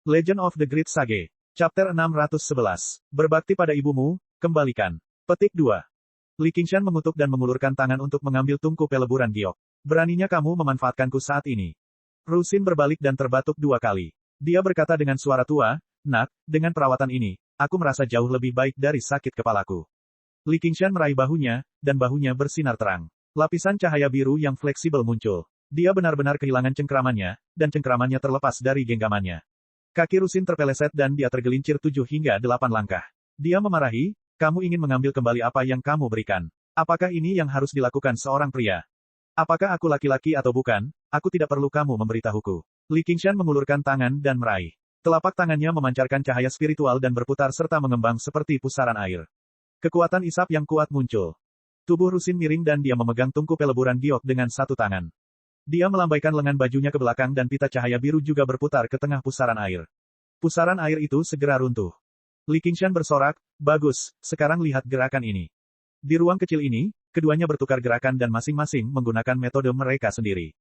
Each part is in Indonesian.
Legend of the Great Sage. Chapter 611. Berbakti pada ibumu, kembalikan. Petik 2. Li Qingshan mengutuk dan mengulurkan tangan untuk mengambil tungku peleburan giok. Beraninya kamu memanfaatkanku saat ini. Rusin berbalik dan terbatuk 2 kali. Dia berkata dengan suara tua, "Nak, dengan perawatan ini, aku merasa jauh lebih baik dari sakit kepalaku." Li Qingshan meraih bahunya, dan bahunya bersinar terang. Lapisan cahaya biru yang fleksibel muncul. Dia benar-benar kehilangan cengkramannya, dan cengkramannya terlepas dari genggamannya. Kaki Rusin terpeleset dan dia tergelincir 7 hingga 8 langkah. Dia memarahi, "Kamu ingin mengambil kembali apa yang kamu berikan. Apakah ini yang harus dilakukan seorang pria? Apakah aku laki-laki atau bukan, aku tidak perlu kamu memberitahuku." Li Qingshan mengulurkan tangan dan meraih. Telapak tangannya memancarkan cahaya spiritual dan berputar serta mengembang seperti pusaran air. Kekuatan isap yang kuat muncul. Tubuh Rusin miring dan dia memegang tungku peleburan giok dengan satu tangan. Dia melambaikan lengan bajunya ke belakang dan pita cahaya biru juga berputar ke tengah pusaran air. Pusaran air itu segera runtuh. Li Qingshan bersorak, "Bagus, sekarang lihat gerakan ini." Di ruang kecil ini, keduanya bertukar gerakan dan masing-masing menggunakan metode mereka sendiri.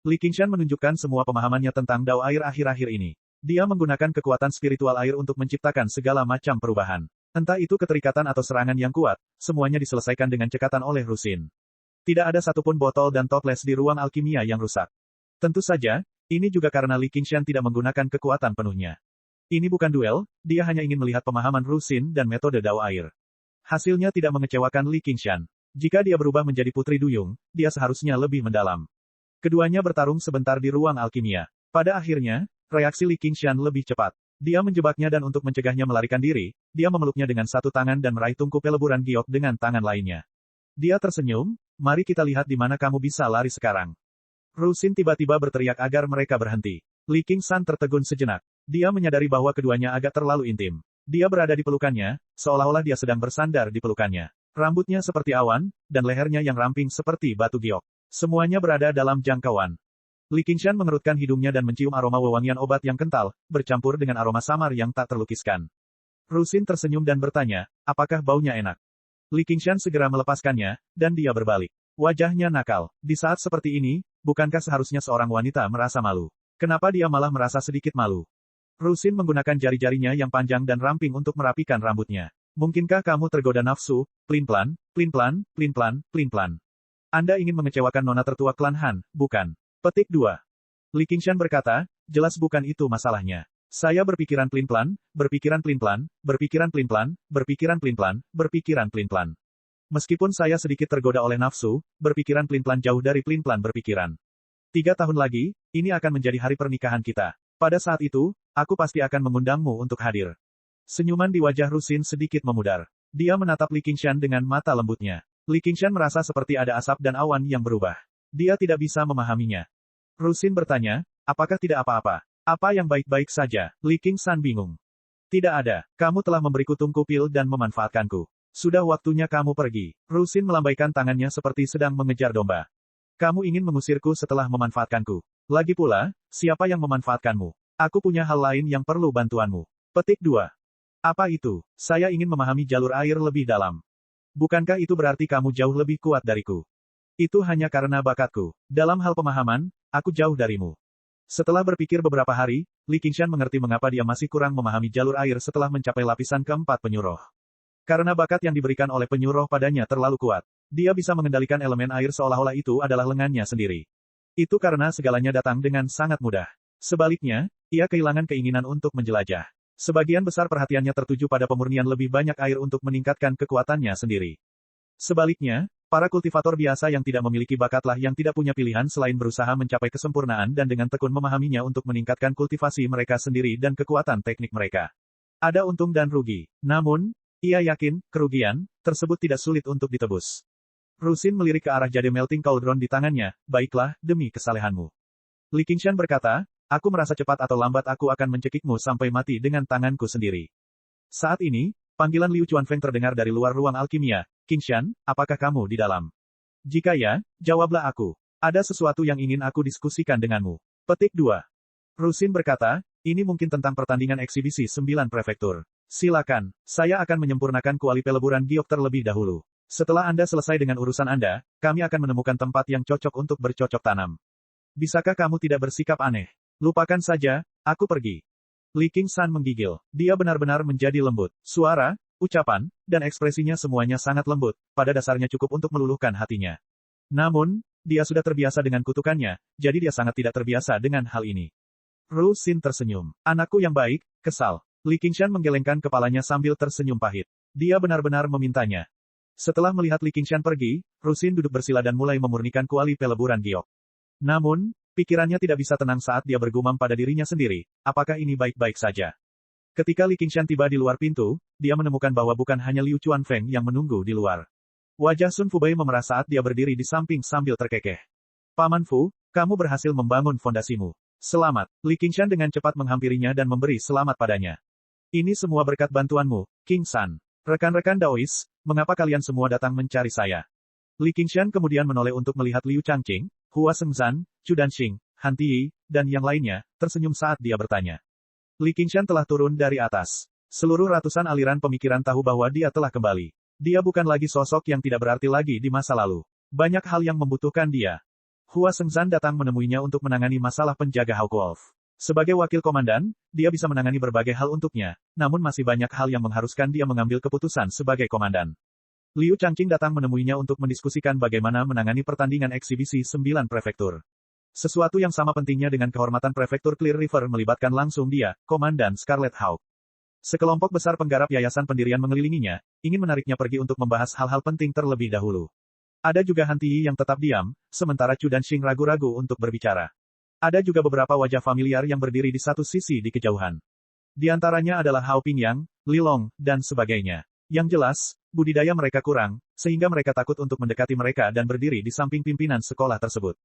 Li Qingshan menunjukkan semua pemahamannya tentang dao air akhir-akhir ini. Dia menggunakan kekuatan spiritual air untuk menciptakan segala macam perubahan. Entah itu keterikatan atau serangan yang kuat, semuanya diselesaikan dengan cekatan oleh Rusin. Tidak ada satupun botol dan toples di ruang alkimia yang rusak. Tentu saja, ini juga karena Li Qingshan tidak menggunakan kekuatan penuhnya. Ini bukan duel, dia hanya ingin melihat pemahaman Rusin dan metode dao air. Hasilnya tidak mengecewakan Li Qingshan. Jika dia berubah menjadi Putri Duyung, dia seharusnya lebih mendalam. Keduanya bertarung sebentar di ruang alkimia. Pada akhirnya, reaksi Li Qingshan lebih cepat. Dia menjebaknya dan untuk mencegahnya melarikan diri, dia memeluknya dengan satu tangan dan meraih tungku peleburan giok dengan tangan lainnya. Dia tersenyum, "Mari kita lihat di mana kamu bisa lari sekarang." Rusin tiba-tiba berteriak agar mereka berhenti. Li Qingshan tertegun sejenak. Dia menyadari bahwa keduanya agak terlalu intim. Dia berada di pelukannya, seolah-olah dia sedang bersandar di pelukannya. Rambutnya seperti awan, dan lehernya yang ramping seperti batu giok. Semuanya berada dalam jangkauan. Li Qingshan mengerutkan hidungnya dan mencium aroma wewangian obat yang kental, bercampur dengan aroma samar yang tak terlukiskan. Rusin tersenyum dan bertanya, "Apakah baunya enak?" Li Qingshan segera melepaskannya, dan dia berbalik. Wajahnya nakal. Di saat seperti ini, bukankah seharusnya seorang wanita merasa malu? Kenapa dia malah merasa sedikit malu? Rusin menggunakan jari-jarinya yang panjang dan ramping untuk merapikan rambutnya. "Mungkinkah kamu tergoda nafsu? Plin-plan, plin-plan, plin-plan, plin-plan. Anda ingin mengecewakan nona tertua klan Han, bukan?" Petik 2. Li Qingshan berkata, "Jelas bukan itu masalahnya. Saya berpikiran plin-plan, berpikiran plin-plan, berpikiran plin-plan, berpikiran plin-plan, berpikiran plin-plan. Meskipun saya sedikit tergoda oleh nafsu, berpikiran plin-plan jauh dari plin-plan berpikiran. 3 tahun lagi, ini akan menjadi hari pernikahan kita. Pada saat itu, aku pasti akan mengundangmu untuk hadir." Senyuman di wajah Rusin sedikit memudar. Dia menatap Li Qingshan dengan mata lembutnya. Li Qingshan merasa seperti ada asap dan awan yang berubah. Dia tidak bisa memahaminya. Rusin bertanya, "Apakah tidak apa-apa? Apa yang baik-baik saja?" Li Qingshan bingung. "Tidak ada. Kamu telah memberiku tungku pil dan memanfaatkanku. Sudah waktunya kamu pergi." Rusin melambaikan tangannya seperti sedang mengejar domba. "Kamu ingin mengusirku setelah memanfaatkanku. Lagi pula, siapa yang memanfaatkanmu? Aku punya hal lain yang perlu bantuanmu." Petik 2. "Apa itu? Saya ingin memahami jalur air lebih dalam. Bukankah itu berarti kamu jauh lebih kuat dariku? Itu hanya karena bakatku. Dalam hal pemahaman, aku jauh darimu." Setelah berpikir beberapa hari, Li Qingshan mengerti mengapa dia masih kurang memahami jalur air setelah mencapai lapisan keempat penyuruh. Karena bakat yang diberikan oleh penyuruh padanya terlalu kuat. Dia bisa mengendalikan elemen air seolah-olah itu adalah lengannya sendiri. Itu karena segalanya datang dengan sangat mudah. Sebaliknya, ia kehilangan keinginan untuk menjelajah. Sebagian besar perhatiannya tertuju pada pemurnian lebih banyak air untuk meningkatkan kekuatannya sendiri. Sebaliknya, para kultivator biasa yang tidak memiliki bakatlah yang tidak punya pilihan selain berusaha mencapai kesempurnaan dan dengan tekun memahaminya untuk meningkatkan kultivasi mereka sendiri dan kekuatan teknik mereka. Ada untung dan rugi. Namun, ia yakin, kerugian tersebut tidak sulit untuk ditebus. Rusin melirik ke arah jade melting cauldron di tangannya, "Baiklah, demi kesalehanmu." Li Qingshan berkata, "Aku merasa cepat atau lambat aku akan mencekikmu sampai mati dengan tanganku sendiri." Saat ini, panggilan Liu Chuanfeng terdengar dari luar ruang alkimia. "Qingshan, apakah kamu di dalam? Jika ya, jawablah aku. Ada sesuatu yang ingin aku diskusikan denganmu." Petik 2. Rusin berkata, "Ini mungkin tentang pertandingan eksibisi 9 prefektur. Silakan, saya akan menyempurnakan kuali peleburan giok terlebih dahulu. Setelah Anda selesai dengan urusan Anda, kami akan menemukan tempat yang cocok untuk bercocok tanam. Bisakah kamu tidak bersikap aneh? Lupakan saja, aku pergi." Li Qingshan menggigil. Dia benar-benar menjadi lembut. Suara, ucapan, dan ekspresinya semuanya sangat lembut, pada dasarnya cukup untuk meluluhkan hatinya. Namun, dia sudah terbiasa dengan kutukannya, jadi dia sangat tidak terbiasa dengan hal ini. Ru Xin tersenyum. Anakku yang baik, kesal. Li Qingshan menggelengkan kepalanya sambil tersenyum pahit. Dia benar-benar memintanya. Setelah melihat Li Qingshan pergi, Ru Xin duduk bersila dan mulai memurnikan kuali peleburan giok. Namun, pikirannya tidak bisa tenang saat dia bergumam pada dirinya sendiri, apakah ini baik-baik saja? Ketika Li Qingshan tiba di luar pintu, dia menemukan bahwa bukan hanya Liu Chuanfeng yang menunggu di luar. Wajah Sun Fubei memerah saat dia berdiri di samping sambil terkekeh. Paman Fu, kamu berhasil membangun fondasimu. Selamat. Li Qingshan dengan cepat menghampirinya dan memberi selamat padanya. Ini semua berkat bantuanmu, Qingshan. Rekan-rekan Daois, mengapa kalian semua datang mencari saya? Li Qingshan kemudian menoleh untuk melihat Liu Changqing, Hua Shengzhan, Chu Danxing, Han Tiyi, dan yang lainnya, tersenyum saat dia bertanya. Li Qingshan telah turun dari atas. Seluruh ratusan aliran pemikiran tahu bahwa dia telah kembali. Dia bukan lagi sosok yang tidak berarti lagi di masa lalu. Banyak hal yang membutuhkan dia. Hua Shengzhan datang menemuinya untuk menangani masalah penjaga Hawk Wolf. Sebagai wakil komandan, dia bisa menangani berbagai hal untuknya, namun masih banyak hal yang mengharuskan dia mengambil keputusan sebagai komandan. Liu Changqing datang menemuinya untuk mendiskusikan bagaimana menangani pertandingan eksibisi 9 prefektur. Sesuatu yang sama pentingnya dengan kehormatan prefektur Clear River melibatkan langsung dia, Komandan Scarlet Hawk. Sekelompok besar penggarap yayasan pendirian mengelilinginya, ingin menariknya pergi untuk membahas hal-hal penting terlebih dahulu. Ada juga Han Tiyi yang tetap diam, sementara Chu Danxing ragu-ragu untuk berbicara. Ada juga beberapa wajah familiar yang berdiri di satu sisi di kejauhan. Di antaranya adalah Hao Pingyang, Li Long, dan sebagainya. Yang jelas, budidaya mereka kurang, sehingga mereka takut untuk mendekati mereka dan berdiri di samping pimpinan sekolah tersebut.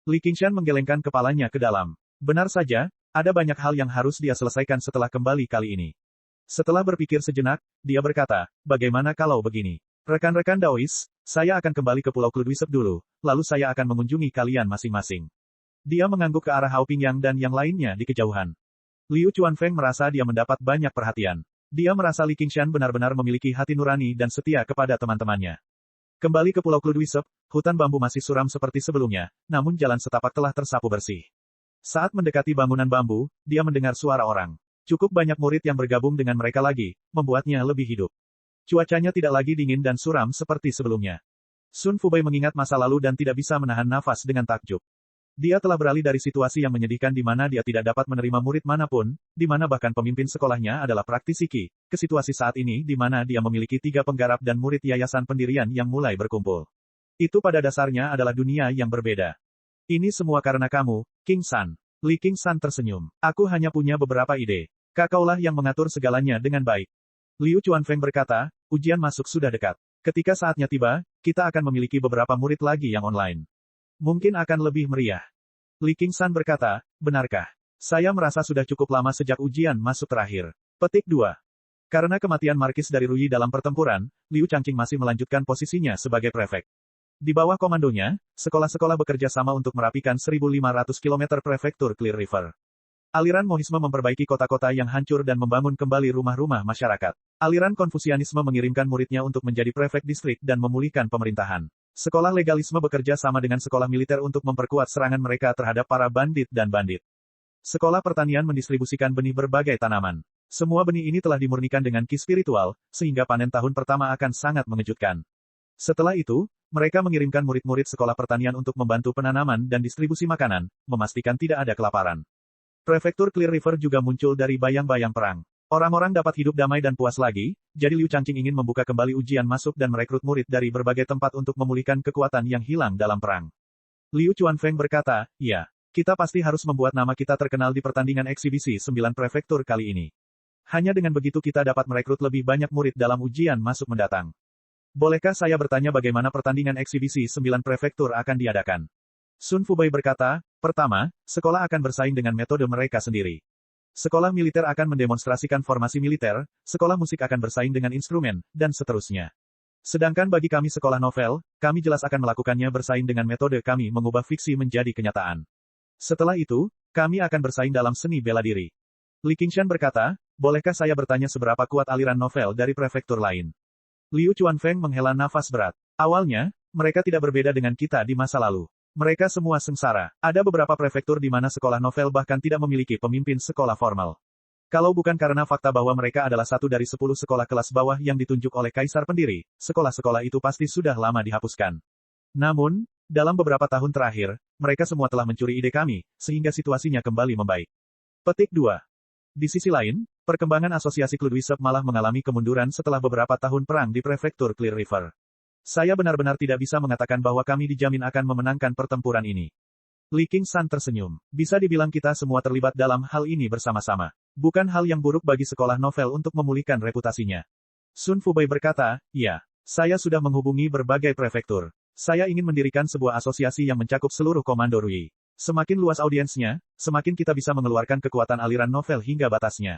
Li Qingshan menggelengkan kepalanya ke dalam. Benar saja, ada banyak hal yang harus dia selesaikan setelah kembali kali ini. Setelah berpikir sejenak, dia berkata, bagaimana kalau begini? Rekan-rekan Daois, saya akan kembali ke Pulau Kludwisep dulu, lalu saya akan mengunjungi kalian masing-masing. Dia mengangguk ke arah Hao Pingyang dan yang lainnya di kejauhan. Liu Chuanfeng merasa dia mendapat banyak perhatian. Dia merasa Li Qingshan benar-benar memiliki hati nurani dan setia kepada teman-temannya. Kembali ke Pulau Kludwisep, hutan bambu masih suram seperti sebelumnya, namun jalan setapak telah tersapu bersih. Saat mendekati bangunan bambu, dia mendengar suara orang. Cukup banyak murid yang bergabung dengan mereka lagi, membuatnya lebih hidup. Cuacanya tidak lagi dingin dan suram seperti sebelumnya. Sun Fubei mengingat masa lalu dan tidak bisa menahan nafas dengan takjub. Dia telah beralih dari situasi yang menyedihkan di mana dia tidak dapat menerima murid manapun, di mana bahkan pemimpin sekolahnya adalah praktisi Qi, ke situasi saat ini di mana dia memiliki 3 penggarap dan murid yayasan pendirian yang mulai berkumpul. Itu pada dasarnya adalah dunia yang berbeda. Ini semua karena kamu, Qingshan. Li Qingshan tersenyum. Aku hanya punya beberapa ide. Kakaulah yang mengatur segalanya dengan baik. Liu Chuanfeng berkata, ujian masuk sudah dekat. Ketika saatnya tiba, kita akan memiliki beberapa murid lagi yang online. Mungkin akan lebih meriah. Li Qingshan berkata, benarkah? Saya merasa sudah cukup lama sejak ujian masuk terakhir. Petik 2. Karena kematian Markis dari Ruyi dalam pertempuran, Liu Changqing masih melanjutkan posisinya sebagai prefek. Di bawah komandonya, sekolah-sekolah bekerja sama untuk merapikan 1.500 km prefektur Clear River. Aliran Mohisme memperbaiki kota-kota yang hancur dan membangun kembali rumah-rumah masyarakat. Aliran Konfusianisme mengirimkan muridnya untuk menjadi prefek distrik dan memulihkan pemerintahan. Sekolah legalisme bekerja sama dengan sekolah militer untuk memperkuat serangan mereka terhadap para bandit dan bandit. Sekolah pertanian mendistribusikan benih berbagai tanaman. Semua benih ini telah dimurnikan dengan Qi spiritual, sehingga panen tahun pertama akan sangat mengejutkan. Setelah itu, mereka mengirimkan murid-murid sekolah pertanian untuk membantu penanaman dan distribusi makanan, memastikan tidak ada kelaparan. Prefektur Clear River juga muncul dari bayang-bayang perang. Orang-orang dapat hidup damai dan puas lagi, jadi Liu Changqing ingin membuka kembali ujian masuk dan merekrut murid dari berbagai tempat untuk memulihkan kekuatan yang hilang dalam perang. Liu Chuanfeng berkata, ya, kita pasti harus membuat nama kita terkenal di pertandingan eksibisi 9 prefektur kali ini. Hanya dengan begitu kita dapat merekrut lebih banyak murid dalam ujian masuk mendatang. Bolehkah saya bertanya bagaimana pertandingan eksibisi 9 prefektur akan diadakan? Sun Fubei berkata, pertama, sekolah akan bersaing dengan metode mereka sendiri. Sekolah militer akan mendemonstrasikan formasi militer, sekolah musik akan bersaing dengan instrumen, dan seterusnya. Sedangkan bagi kami sekolah novel, kami jelas akan melakukannya bersaing dengan metode kami mengubah fiksi menjadi kenyataan. Setelah itu, kami akan bersaing dalam seni bela diri. Li Qingshan berkata, bolehkah saya bertanya seberapa kuat aliran novel dari prefektur lain? Liu Chuanfeng menghela nafas berat. Awalnya, mereka tidak berbeda dengan kita di masa lalu. Mereka semua sengsara. Ada beberapa prefektur di mana sekolah novel bahkan tidak memiliki pemimpin sekolah formal. Kalau bukan karena fakta bahwa mereka adalah satu dari 10 sekolah kelas bawah yang ditunjuk oleh Kaisar Pendiri, sekolah-sekolah itu pasti sudah lama dihapuskan. Namun, dalam beberapa tahun terakhir, mereka semua telah mencuri ide kami, sehingga situasinya kembali membaik. Petik 2. Di sisi lain, perkembangan asosiasi Cludwisp malah mengalami kemunduran setelah beberapa tahun perang di prefektur Clear River. Saya benar-benar tidak bisa mengatakan bahwa kami dijamin akan memenangkan pertempuran ini. Li Qingshan tersenyum. Bisa dibilang kita semua terlibat dalam hal ini bersama-sama. Bukan hal yang buruk bagi sekolah novel untuk memulihkan reputasinya. Sun Fubai berkata, ya, saya sudah menghubungi berbagai prefektur. Saya ingin mendirikan sebuah asosiasi yang mencakup seluruh komando Rui. Semakin luas audiensnya, semakin kita bisa mengeluarkan kekuatan aliran novel hingga batasnya.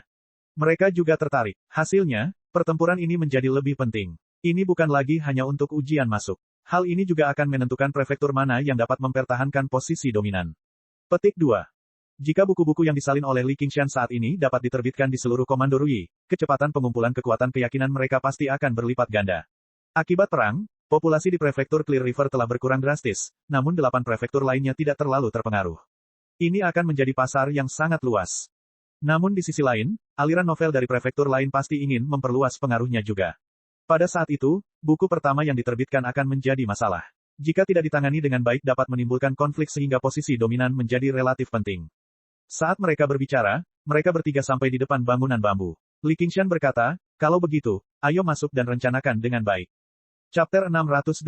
Mereka juga tertarik. Hasilnya, pertempuran ini menjadi lebih penting. Ini bukan lagi hanya untuk ujian masuk. Hal ini juga akan menentukan prefektur mana yang dapat mempertahankan posisi dominan. Petik 2. Jika buku-buku yang disalin oleh Li Qingshan saat ini dapat diterbitkan di seluruh komando Rui, kecepatan pengumpulan kekuatan keyakinan mereka pasti akan berlipat ganda. Akibat perang, populasi di prefektur Clear River telah berkurang drastis, namun 8 prefektur lainnya tidak terlalu terpengaruh. Ini akan menjadi pasar yang sangat luas. Namun di sisi lain, aliran novel dari prefektur lain pasti ingin memperluas pengaruhnya juga. Pada saat itu, buku pertama yang diterbitkan akan menjadi masalah. Jika tidak ditangani dengan baik dapat menimbulkan konflik sehingga posisi dominan menjadi relatif penting. Saat mereka berbicara, mereka bertiga sampai di depan bangunan bambu. Li Qingshan berkata, kalau begitu, ayo masuk dan rencanakan dengan baik. Chapter 612.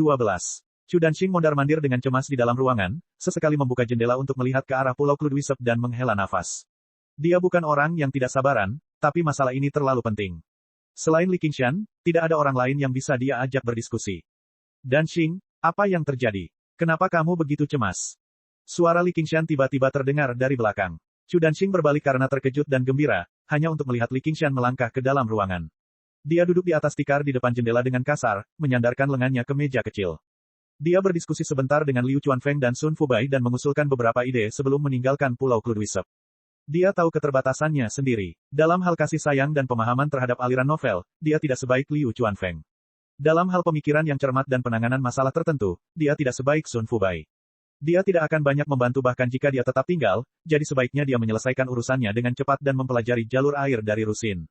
Chu Danxing mondar-mandir dengan cemas di dalam ruangan, sesekali membuka jendela untuk melihat ke arah Pulau Cludwisp dan menghela nafas. Dia bukan orang yang tidak sabaran, tapi masalah ini terlalu penting. Selain Li Qingshan, tidak ada orang lain yang bisa dia ajak berdiskusi. Danxing, apa yang terjadi? Kenapa kamu begitu cemas? Suara Li Qingshan tiba-tiba terdengar dari belakang. Chu Danxing berbalik karena terkejut dan gembira, hanya untuk melihat Li Qingshan melangkah ke dalam ruangan. Dia duduk di atas tikar di depan jendela dengan kasar, menyandarkan lengannya ke meja kecil. Dia berdiskusi sebentar dengan Liu Chuanfeng dan Sun Fubai dan mengusulkan beberapa ide sebelum meninggalkan Pulau Cludwisp. Dia tahu keterbatasannya sendiri. Dalam hal kasih sayang dan pemahaman terhadap aliran novel, dia tidak sebaik Liu Chuanfeng. Dalam hal pemikiran yang cermat dan penanganan masalah tertentu, dia tidak sebaik Sun Fubai. Dia tidak akan banyak membantu bahkan jika dia tetap tinggal, jadi sebaiknya dia menyelesaikan urusannya dengan cepat dan mempelajari jalur air dari Rusin.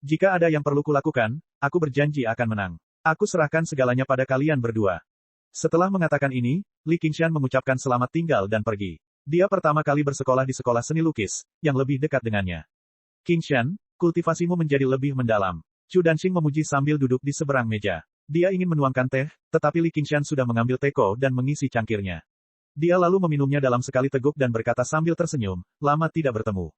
Jika ada yang perlu kulakukan, aku berjanji akan menang. Aku serahkan segalanya pada kalian berdua. Setelah mengatakan ini, Li Qingshan mengucapkan selamat tinggal dan pergi. Dia pertama kali bersekolah di sekolah seni lukis, yang lebih dekat dengannya. Qingshan, kultivasimu menjadi lebih mendalam. Chu Danxing memuji sambil duduk di seberang meja. Dia ingin menuangkan teh, tetapi Li Qingshan sudah mengambil teko dan mengisi cangkirnya. Dia lalu meminumnya dalam sekali teguk dan berkata sambil tersenyum, lama tidak bertemu.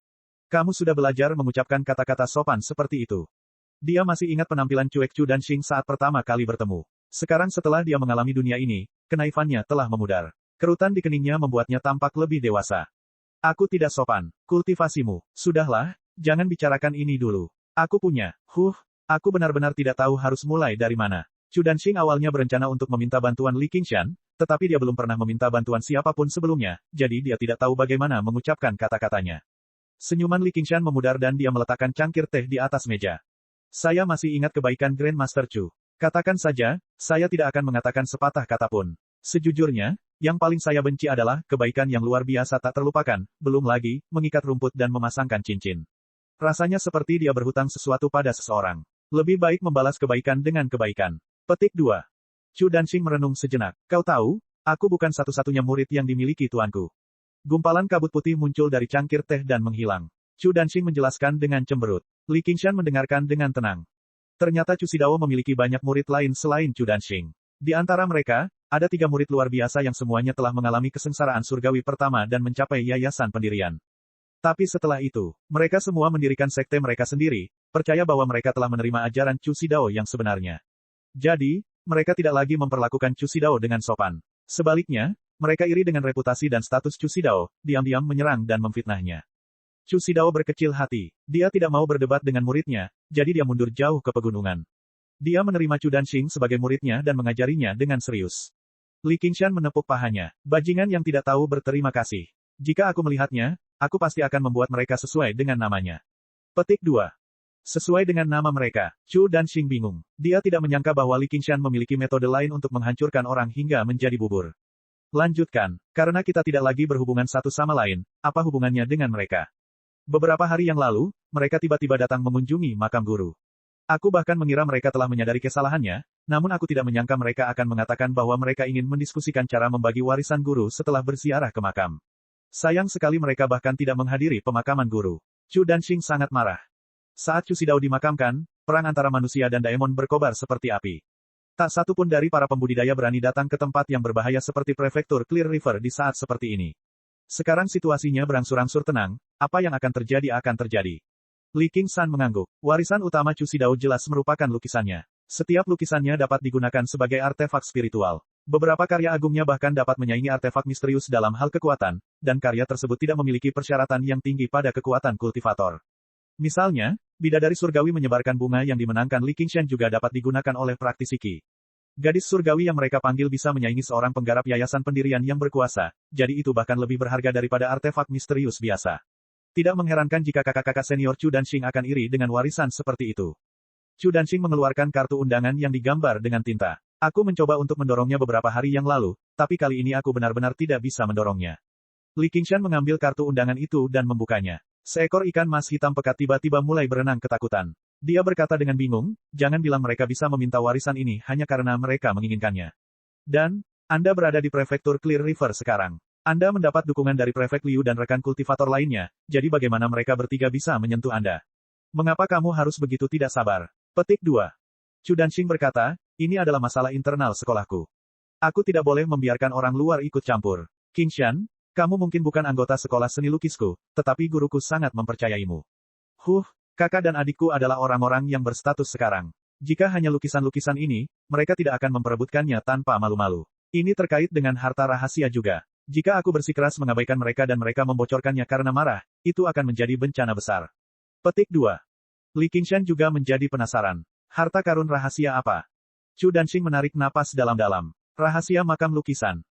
Kamu sudah belajar mengucapkan kata-kata sopan seperti itu. Dia masih ingat penampilan cuek Chu Danxing saat pertama kali bertemu. Sekarang setelah dia mengalami dunia ini, kenaifannya telah memudar. Kerutan di keningnya membuatnya tampak lebih dewasa. Aku tidak sopan. Kultivasimu. Sudahlah, jangan bicarakan ini dulu. Aku punya. Aku benar-benar tidak tahu harus mulai dari mana. Chu Danxing awalnya berencana untuk meminta bantuan Li Qingshan, tetapi dia belum pernah meminta bantuan siapapun sebelumnya, jadi dia tidak tahu bagaimana mengucapkan kata-katanya. Senyuman Li Qingshan memudar dan dia meletakkan cangkir teh di atas meja. Saya masih ingat kebaikan Grandmaster Chu. Katakan saja, saya tidak akan mengatakan sepatah kata pun. Sejujurnya, yang paling saya benci adalah kebaikan yang luar biasa tak terlupakan, belum lagi, mengikat rumput dan memasangkan cincin. Rasanya seperti dia berhutang sesuatu pada seseorang. Lebih baik membalas kebaikan dengan kebaikan. Petik 2. Chu Danxing merenung sejenak. Kau tahu, aku bukan satu-satunya murid yang dimiliki tuanku. Gumpalan kabut putih muncul dari cangkir teh dan menghilang. Chu Danxing menjelaskan dengan cemberut. Li Qingshan mendengarkan dengan tenang. Ternyata Chu Xidao memiliki banyak murid lain selain Chu Danxing. Di antara mereka, ada 3 murid luar biasa yang semuanya telah mengalami kesengsaraan surgawi pertama dan mencapai yayasan pendirian. Tapi setelah itu, mereka semua mendirikan sekte mereka sendiri, percaya bahwa mereka telah menerima ajaran Chu Xidao yang sebenarnya. Jadi, mereka tidak lagi memperlakukan Chu Xidao dengan sopan. Sebaliknya, mereka iri dengan reputasi dan status Chu Xidao, diam-diam menyerang dan memfitnahnya. Chu Xidao berkecil hati. Dia tidak mau berdebat dengan muridnya, jadi dia mundur jauh ke pegunungan. Dia menerima Chu Danxing sebagai muridnya dan mengajarinya dengan serius. Li Qingshan menepuk pahanya. Bajingan yang tidak tahu berterima kasih. Jika aku melihatnya, aku pasti akan membuat mereka sesuai dengan namanya. Petik 2. Sesuai dengan nama mereka, Chu Danxing bingung. Dia tidak menyangka bahwa Li Qingshan memiliki metode lain untuk menghancurkan orang hingga menjadi bubur. Lanjutkan, karena kita tidak lagi berhubungan satu sama lain, apa hubungannya dengan mereka? Beberapa hari yang lalu, mereka tiba-tiba datang mengunjungi makam guru. Aku bahkan mengira mereka telah menyadari kesalahannya, namun aku tidak menyangka mereka akan mengatakan bahwa mereka ingin mendiskusikan cara membagi warisan guru setelah berziarah ke makam. Sayang sekali mereka bahkan tidak menghadiri pemakaman guru. Chu Danxing sangat marah. Saat Chu Xidao dimakamkan, perang antara manusia dan daemon berkobar seperti api. Tak satu pun dari para pembudidaya berani datang ke tempat yang berbahaya seperti prefektur Clear River di saat seperti ini. Sekarang situasinya berangsur-angsur tenang, apa yang akan terjadi akan terjadi. Li Qingshan mengangguk. Warisan utama Chu Xidao jelas merupakan lukisannya. Setiap lukisannya dapat digunakan sebagai artefak spiritual. Beberapa karya agungnya bahkan dapat menyaingi artefak misterius dalam hal kekuatan, dan karya tersebut tidak memiliki persyaratan yang tinggi pada kekuatan kultivator. Misalnya, bidadari surgawi menyebarkan bunga yang dimenangkan Li Qingshan juga dapat digunakan oleh praktisi Qi. Gadis surgawi yang mereka panggil bisa menyaingi seorang penggarap yayasan pendirian yang berkuasa, jadi itu bahkan lebih berharga daripada artefak misterius biasa. Tidak mengherankan jika kakak-kakak senior Chu Danxing akan iri dengan warisan seperti itu. Chu Danxing mengeluarkan kartu undangan yang digambar dengan tinta. Aku mencoba untuk mendorongnya beberapa hari yang lalu, tapi kali ini aku benar-benar tidak bisa mendorongnya. Li Qingshan mengambil kartu undangan itu dan membukanya. Seekor ikan mas hitam pekat tiba-tiba mulai berenang ketakutan. Dia berkata dengan bingung, jangan bilang mereka bisa meminta warisan ini hanya karena mereka menginginkannya. Dan, Anda berada di prefektur Clear River sekarang. Anda mendapat dukungan dari Prefek Liu dan rekan kultivator lainnya, jadi bagaimana mereka bertiga bisa menyentuh Anda? Mengapa kamu harus begitu tidak sabar? Petik 2. Chu Danxing berkata, ini adalah masalah internal sekolahku. Aku tidak boleh membiarkan orang luar ikut campur. Qingshan, kamu mungkin bukan anggota sekolah seni lukisku, tetapi guruku sangat mempercayaimu. Kakak dan adikku adalah orang-orang yang berstatus sekarang. Jika hanya lukisan-lukisan ini, mereka tidak akan memperebutkannya tanpa malu-malu. Ini terkait dengan harta rahasia juga. Jika aku bersikeras mengabaikan mereka dan mereka membocorkannya karena marah, itu akan menjadi bencana besar. Petik 2. Li Qingshan juga menjadi penasaran. Harta karun rahasia apa? Chu Danxing menarik napas dalam-dalam. Rahasia makam lukisan.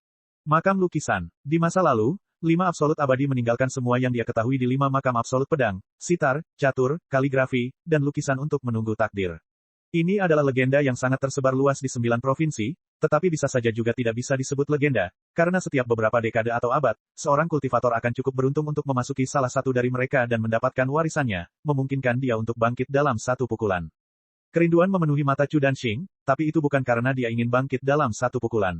Makam lukisan. Di masa lalu, 5 absolut abadi meninggalkan semua yang dia ketahui di 5 makam absolut pedang, sitar, catur, kaligrafi, dan lukisan untuk menunggu takdir. Ini adalah legenda yang sangat tersebar luas di 9 provinsi, tetapi bisa saja juga tidak bisa disebut legenda, karena setiap beberapa dekade atau abad, seorang kultivator akan cukup beruntung untuk memasuki salah satu dari mereka dan mendapatkan warisannya, memungkinkan dia untuk bangkit dalam satu pukulan. Kerinduan memenuhi mata Chu Danxing, tapi itu bukan karena dia ingin bangkit dalam satu pukulan.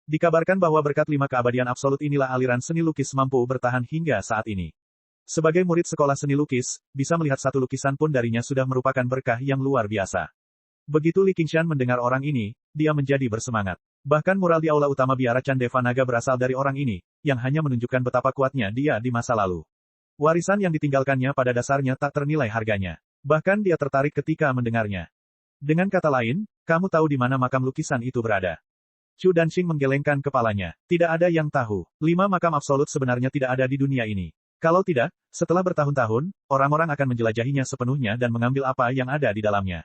Dikabarkan bahwa berkat 5 keabadian absolut inilah aliran seni lukis mampu bertahan hingga saat ini. Sebagai murid sekolah seni lukis, bisa melihat satu lukisan pun darinya sudah merupakan berkah yang luar biasa. Begitu Li Qingshan mendengar orang ini, dia menjadi bersemangat. Bahkan mural di aula utama biara Candeva Naga berasal dari orang ini, yang hanya menunjukkan betapa kuatnya dia di masa lalu. Warisan yang ditinggalkannya pada dasarnya tak ternilai harganya. Bahkan dia tertarik ketika mendengarnya. Dengan kata lain, kamu tahu di mana makam lukisan itu berada. Chu Danxing menggelengkan kepalanya. Tidak ada yang tahu. 5 makam absolut sebenarnya tidak ada di dunia ini. Kalau tidak, setelah bertahun-tahun, orang-orang akan menjelajahinya sepenuhnya dan mengambil apa yang ada di dalamnya.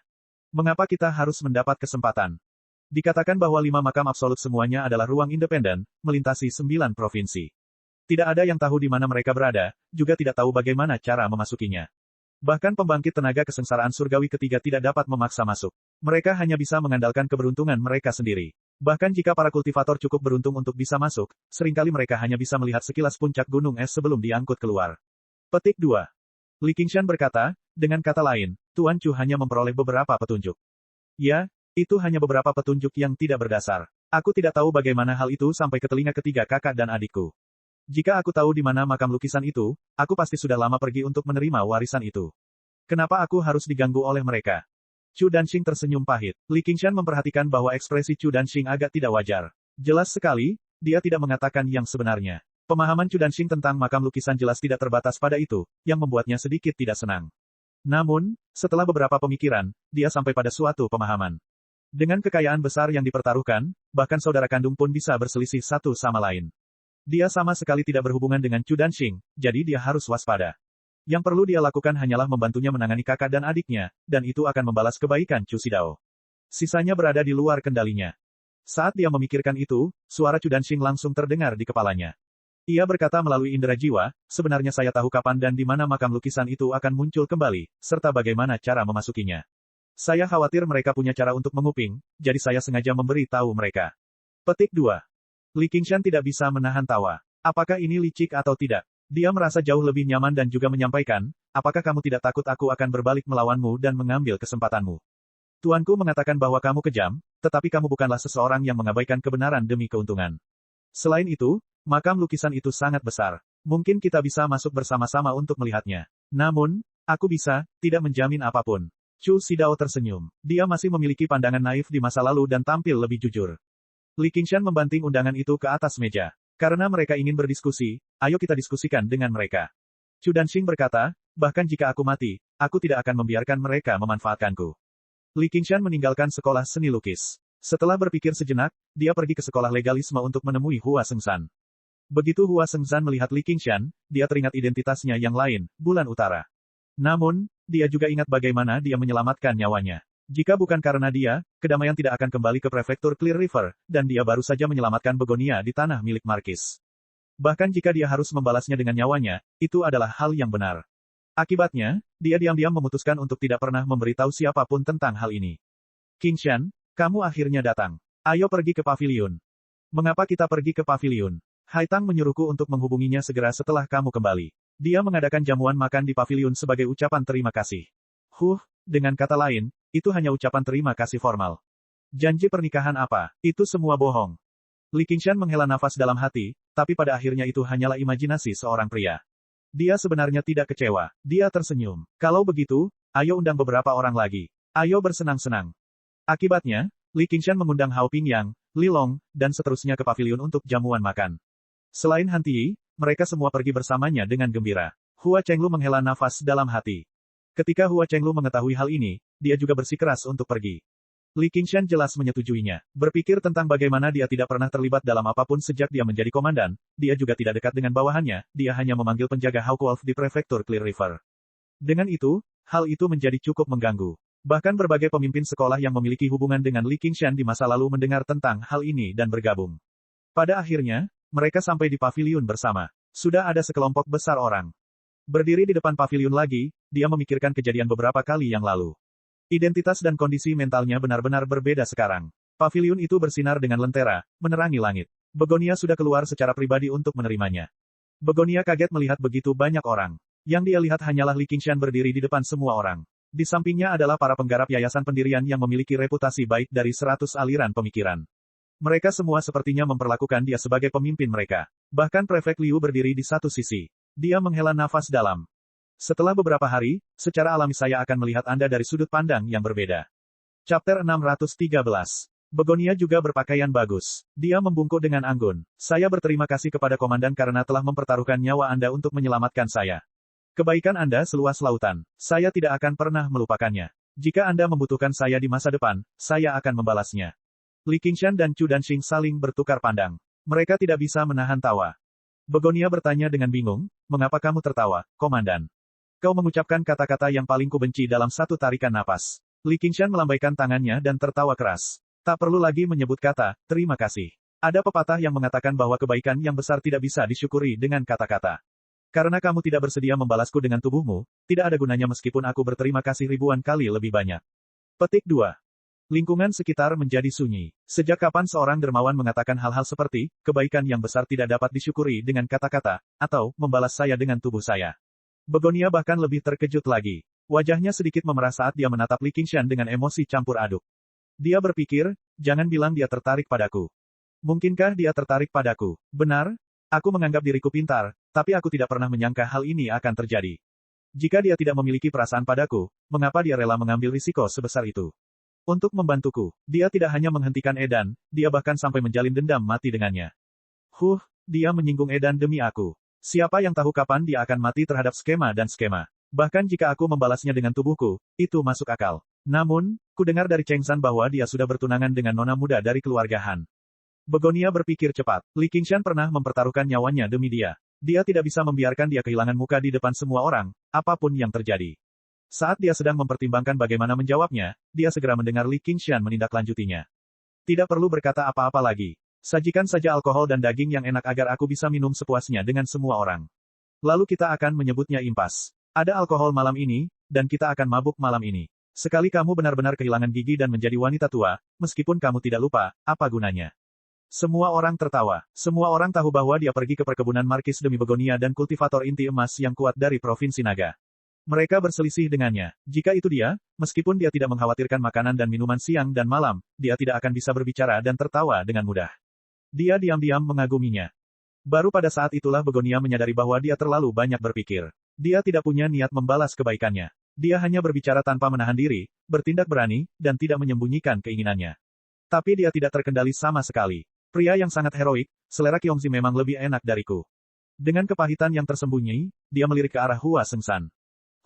Mengapa kita harus mendapat kesempatan? Dikatakan bahwa 5 makam absolut semuanya adalah ruang independen, melintasi 9 provinsi. Tidak ada yang tahu di mana mereka berada, juga tidak tahu bagaimana cara memasukinya. Bahkan pembangkit tenaga kesengsaraan surgawi ketiga tidak dapat memaksa masuk. Mereka hanya bisa mengandalkan keberuntungan mereka sendiri. Bahkan jika para kultivator cukup beruntung untuk bisa masuk, seringkali mereka hanya bisa melihat sekilas puncak gunung es sebelum diangkut keluar. Petik 2. Li Qingshan berkata, dengan kata lain, Tuan Chu hanya memperoleh beberapa petunjuk. Ya, itu hanya beberapa petunjuk yang tidak berdasar. Aku tidak tahu bagaimana hal itu sampai ke telinga ketiga kakak dan adikku. Jika aku tahu di mana makam lukisan itu, aku pasti sudah lama pergi untuk menerima warisan itu. Kenapa aku harus diganggu oleh mereka? Chu Danxing tersenyum pahit. Li Qingshan memperhatikan bahwa ekspresi Chu Danxing agak tidak wajar. Jelas sekali, dia tidak mengatakan yang sebenarnya. Pemahaman Chu Danxing tentang makam lukisan jelas tidak terbatas pada itu, yang membuatnya sedikit tidak senang. Namun, setelah beberapa pemikiran, dia sampai pada suatu pemahaman. Dengan kekayaan besar yang dipertaruhkan, bahkan saudara kandung pun bisa berselisih satu sama lain. Dia sama sekali tidak berhubungan dengan Chu Danxing, jadi dia harus waspada. Yang perlu dia lakukan hanyalah membantunya menangani kakak dan adiknya, dan itu akan membalas kebaikan Chu Xidao. Sisanya berada di luar kendalinya. Saat dia memikirkan itu, suara Chu Danxing langsung terdengar di kepalanya. Ia berkata melalui indera jiwa, sebenarnya saya tahu kapan dan di mana makam lukisan itu akan muncul kembali, serta bagaimana cara memasukinya. Saya khawatir mereka punya cara untuk menguping, jadi saya sengaja memberi tahu mereka. Petik 2. Li Qingshan tidak bisa menahan tawa. Apakah ini licik atau tidak? Dia merasa jauh lebih nyaman dan juga menyampaikan, apakah kamu tidak takut aku akan berbalik melawanmu dan mengambil kesempatanmu? Tuanku mengatakan bahwa kamu kejam, tetapi kamu bukanlah seseorang yang mengabaikan kebenaran demi keuntungan. Selain itu, makam lukisan itu sangat besar. Mungkin kita bisa masuk bersama-sama untuk melihatnya. Namun, aku bisa, tidak menjamin apapun. Chu Xidao tersenyum. Dia masih memiliki pandangan naif di masa lalu dan tampil lebih jujur. Li Qingshan membanting undangan itu ke atas meja. Karena mereka ingin berdiskusi, ayo kita diskusikan dengan mereka. Chu Danxing berkata, bahkan jika aku mati, aku tidak akan membiarkan mereka memanfaatkanku. Li Qingshan meninggalkan sekolah seni lukis. Setelah berpikir sejenak, dia pergi ke sekolah legalisme untuk menemui Hua Sengshan. Begitu Hua Sengshan melihat Li Qingshan, dia teringat identitasnya yang lain, Bulan Utara. Namun, dia juga ingat bagaimana dia menyelamatkan nyawanya. Jika bukan karena dia, kedamaian tidak akan kembali ke prefektur Clear River, dan dia baru saja menyelamatkan Begonia di tanah milik Markis. Bahkan jika dia harus membalasnya dengan nyawanya, itu adalah hal yang benar. Akibatnya, dia diam-diam memutuskan untuk tidak pernah memberitahu siapapun tentang hal ini. Qingshan, kamu akhirnya datang. Ayo pergi ke paviliun. Mengapa kita pergi ke paviliun? Haitang menyuruhku untuk menghubunginya segera setelah kamu kembali. Dia mengadakan jamuan makan di paviliun sebagai ucapan terima kasih. Dengan kata lain, itu hanya ucapan terima kasih formal. Janji pernikahan apa? Itu semua bohong. Li Qingshan menghela nafas dalam hati, tapi pada akhirnya itu hanyalah imajinasi seorang pria. Dia sebenarnya tidak kecewa. Dia tersenyum. Kalau begitu, ayo undang beberapa orang lagi. Ayo bersenang-senang. Akibatnya, Li Qingshan mengundang Hao Pingyang, Li Long, dan seterusnya ke paviliun untuk jamuan makan. Selain Han Tiyi, mereka semua pergi bersamanya dengan gembira. Hua Chenglu menghela nafas dalam hati. Ketika Hua Chenglu mengetahui hal ini, dia juga bersikeras untuk pergi. Li Qingshan jelas menyetujuinya. Berpikir tentang bagaimana dia tidak pernah terlibat dalam apapun sejak dia menjadi komandan, dia juga tidak dekat dengan bawahannya, dia hanya memanggil penjaga Hawkwolf di prefektur Clear River. Dengan itu, hal itu menjadi cukup mengganggu. Bahkan berbagai pemimpin sekolah yang memiliki hubungan dengan Li Qingshan di masa lalu mendengar tentang hal ini dan bergabung. Pada akhirnya, mereka sampai di paviliun bersama. Sudah ada sekelompok besar orang. Berdiri di depan paviliun lagi, dia memikirkan kejadian beberapa kali yang lalu. Identitas dan kondisi mentalnya benar-benar berbeda sekarang. Paviliun itu bersinar dengan lentera, menerangi langit. Begonia sudah keluar secara pribadi untuk menerimanya. Begonia kaget melihat begitu banyak orang. Yang dia lihat hanyalah Li Qingshan berdiri di depan semua orang. Di sampingnya adalah para penggarap yayasan pendirian yang memiliki reputasi baik dari 100 aliran pemikiran. Mereka semua sepertinya memperlakukan dia sebagai pemimpin mereka. Bahkan Prefek Liu berdiri di satu sisi. Dia menghela nafas dalam. Setelah beberapa hari, secara alami saya akan melihat Anda dari sudut pandang yang berbeda. Chapter 613. Begonia juga berpakaian bagus. Dia membungkuk dengan anggun. Saya berterima kasih kepada komandan karena telah mempertaruhkan nyawa Anda untuk menyelamatkan saya. Kebaikan Anda seluas lautan. Saya tidak akan pernah melupakannya. Jika Anda membutuhkan saya di masa depan, saya akan membalasnya. Li Qingshan dan Chu Danxing saling bertukar pandang. Mereka tidak bisa menahan tawa. Begonia bertanya dengan bingung, mengapa kamu tertawa, komandan? Kau mengucapkan kata-kata yang paling kubenci dalam satu tarikan napas. Li Qingshan melambaikan tangannya dan tertawa keras. Tak perlu lagi menyebut kata, terima kasih. Ada pepatah yang mengatakan bahwa kebaikan yang besar tidak bisa disyukuri dengan kata-kata. Karena kamu tidak bersedia membalasku dengan tubuhmu, tidak ada gunanya meskipun aku berterima kasih ribuan kali lebih banyak. Petik 2. Lingkungan sekitar menjadi sunyi. Sejak kapan seorang dermawan mengatakan hal-hal seperti, kebaikan yang besar tidak dapat disyukuri dengan kata-kata, atau, membalas saya dengan tubuh saya. Begonia bahkan lebih terkejut lagi. Wajahnya sedikit memerah saat dia menatap Li Qingshan dengan emosi campur aduk. Dia berpikir, jangan bilang dia tertarik padaku. Mungkinkah dia tertarik padaku? Benar, aku menganggap diriku pintar, tapi aku tidak pernah menyangka hal ini akan terjadi. Jika dia tidak memiliki perasaan padaku, mengapa dia rela mengambil risiko sebesar itu? Untuk membantuku, dia tidak hanya menghentikan Edan, dia bahkan sampai menjalin dendam mati dengannya. Dia menyinggung Edan demi aku. Siapa yang tahu kapan dia akan mati terhadap skema dan skema. Bahkan jika aku membalasnya dengan tubuhku, itu masuk akal. Namun, ku dengar dari Cheng San bahwa dia sudah bertunangan dengan nona muda dari keluarga Han. Begonia berpikir cepat. Li Qingshan pernah mempertaruhkan nyawanya demi dia. Dia tidak bisa membiarkan dia kehilangan muka di depan semua orang, apapun yang terjadi. Saat dia sedang mempertimbangkan bagaimana menjawabnya, dia segera mendengar Li Qingshan menindaklanjutinya. Tidak perlu berkata apa-apa lagi. Sajikan saja alkohol dan daging yang enak agar aku bisa minum sepuasnya dengan semua orang. Lalu kita akan menyebutnya impas. Ada alkohol malam ini, dan kita akan mabuk malam ini. Sekali kamu benar-benar kehilangan gigi dan menjadi wanita tua, meskipun kamu tidak lupa, apa gunanya? Semua orang tertawa. Semua orang tahu bahwa dia pergi ke perkebunan Markis demi Begonia dan kultivator inti emas yang kuat dari Provinsi Naga. Mereka berselisih dengannya. Jika itu dia, meskipun dia tidak mengkhawatirkan makanan dan minuman siang dan malam, dia tidak akan bisa berbicara dan tertawa dengan mudah. Dia diam-diam mengaguminya. Baru pada saat itulah Begonia menyadari bahwa dia terlalu banyak berpikir. Dia tidak punya niat membalas kebaikannya. Dia hanya berbicara tanpa menahan diri, bertindak berani, dan tidak menyembunyikan keinginannya. Tapi dia tidak terkendali sama sekali. Pria yang sangat heroik, selera Kyongzi memang lebih enak dariku. Dengan kepahitan yang tersembunyi, dia melirik ke arah Hua Sengshan.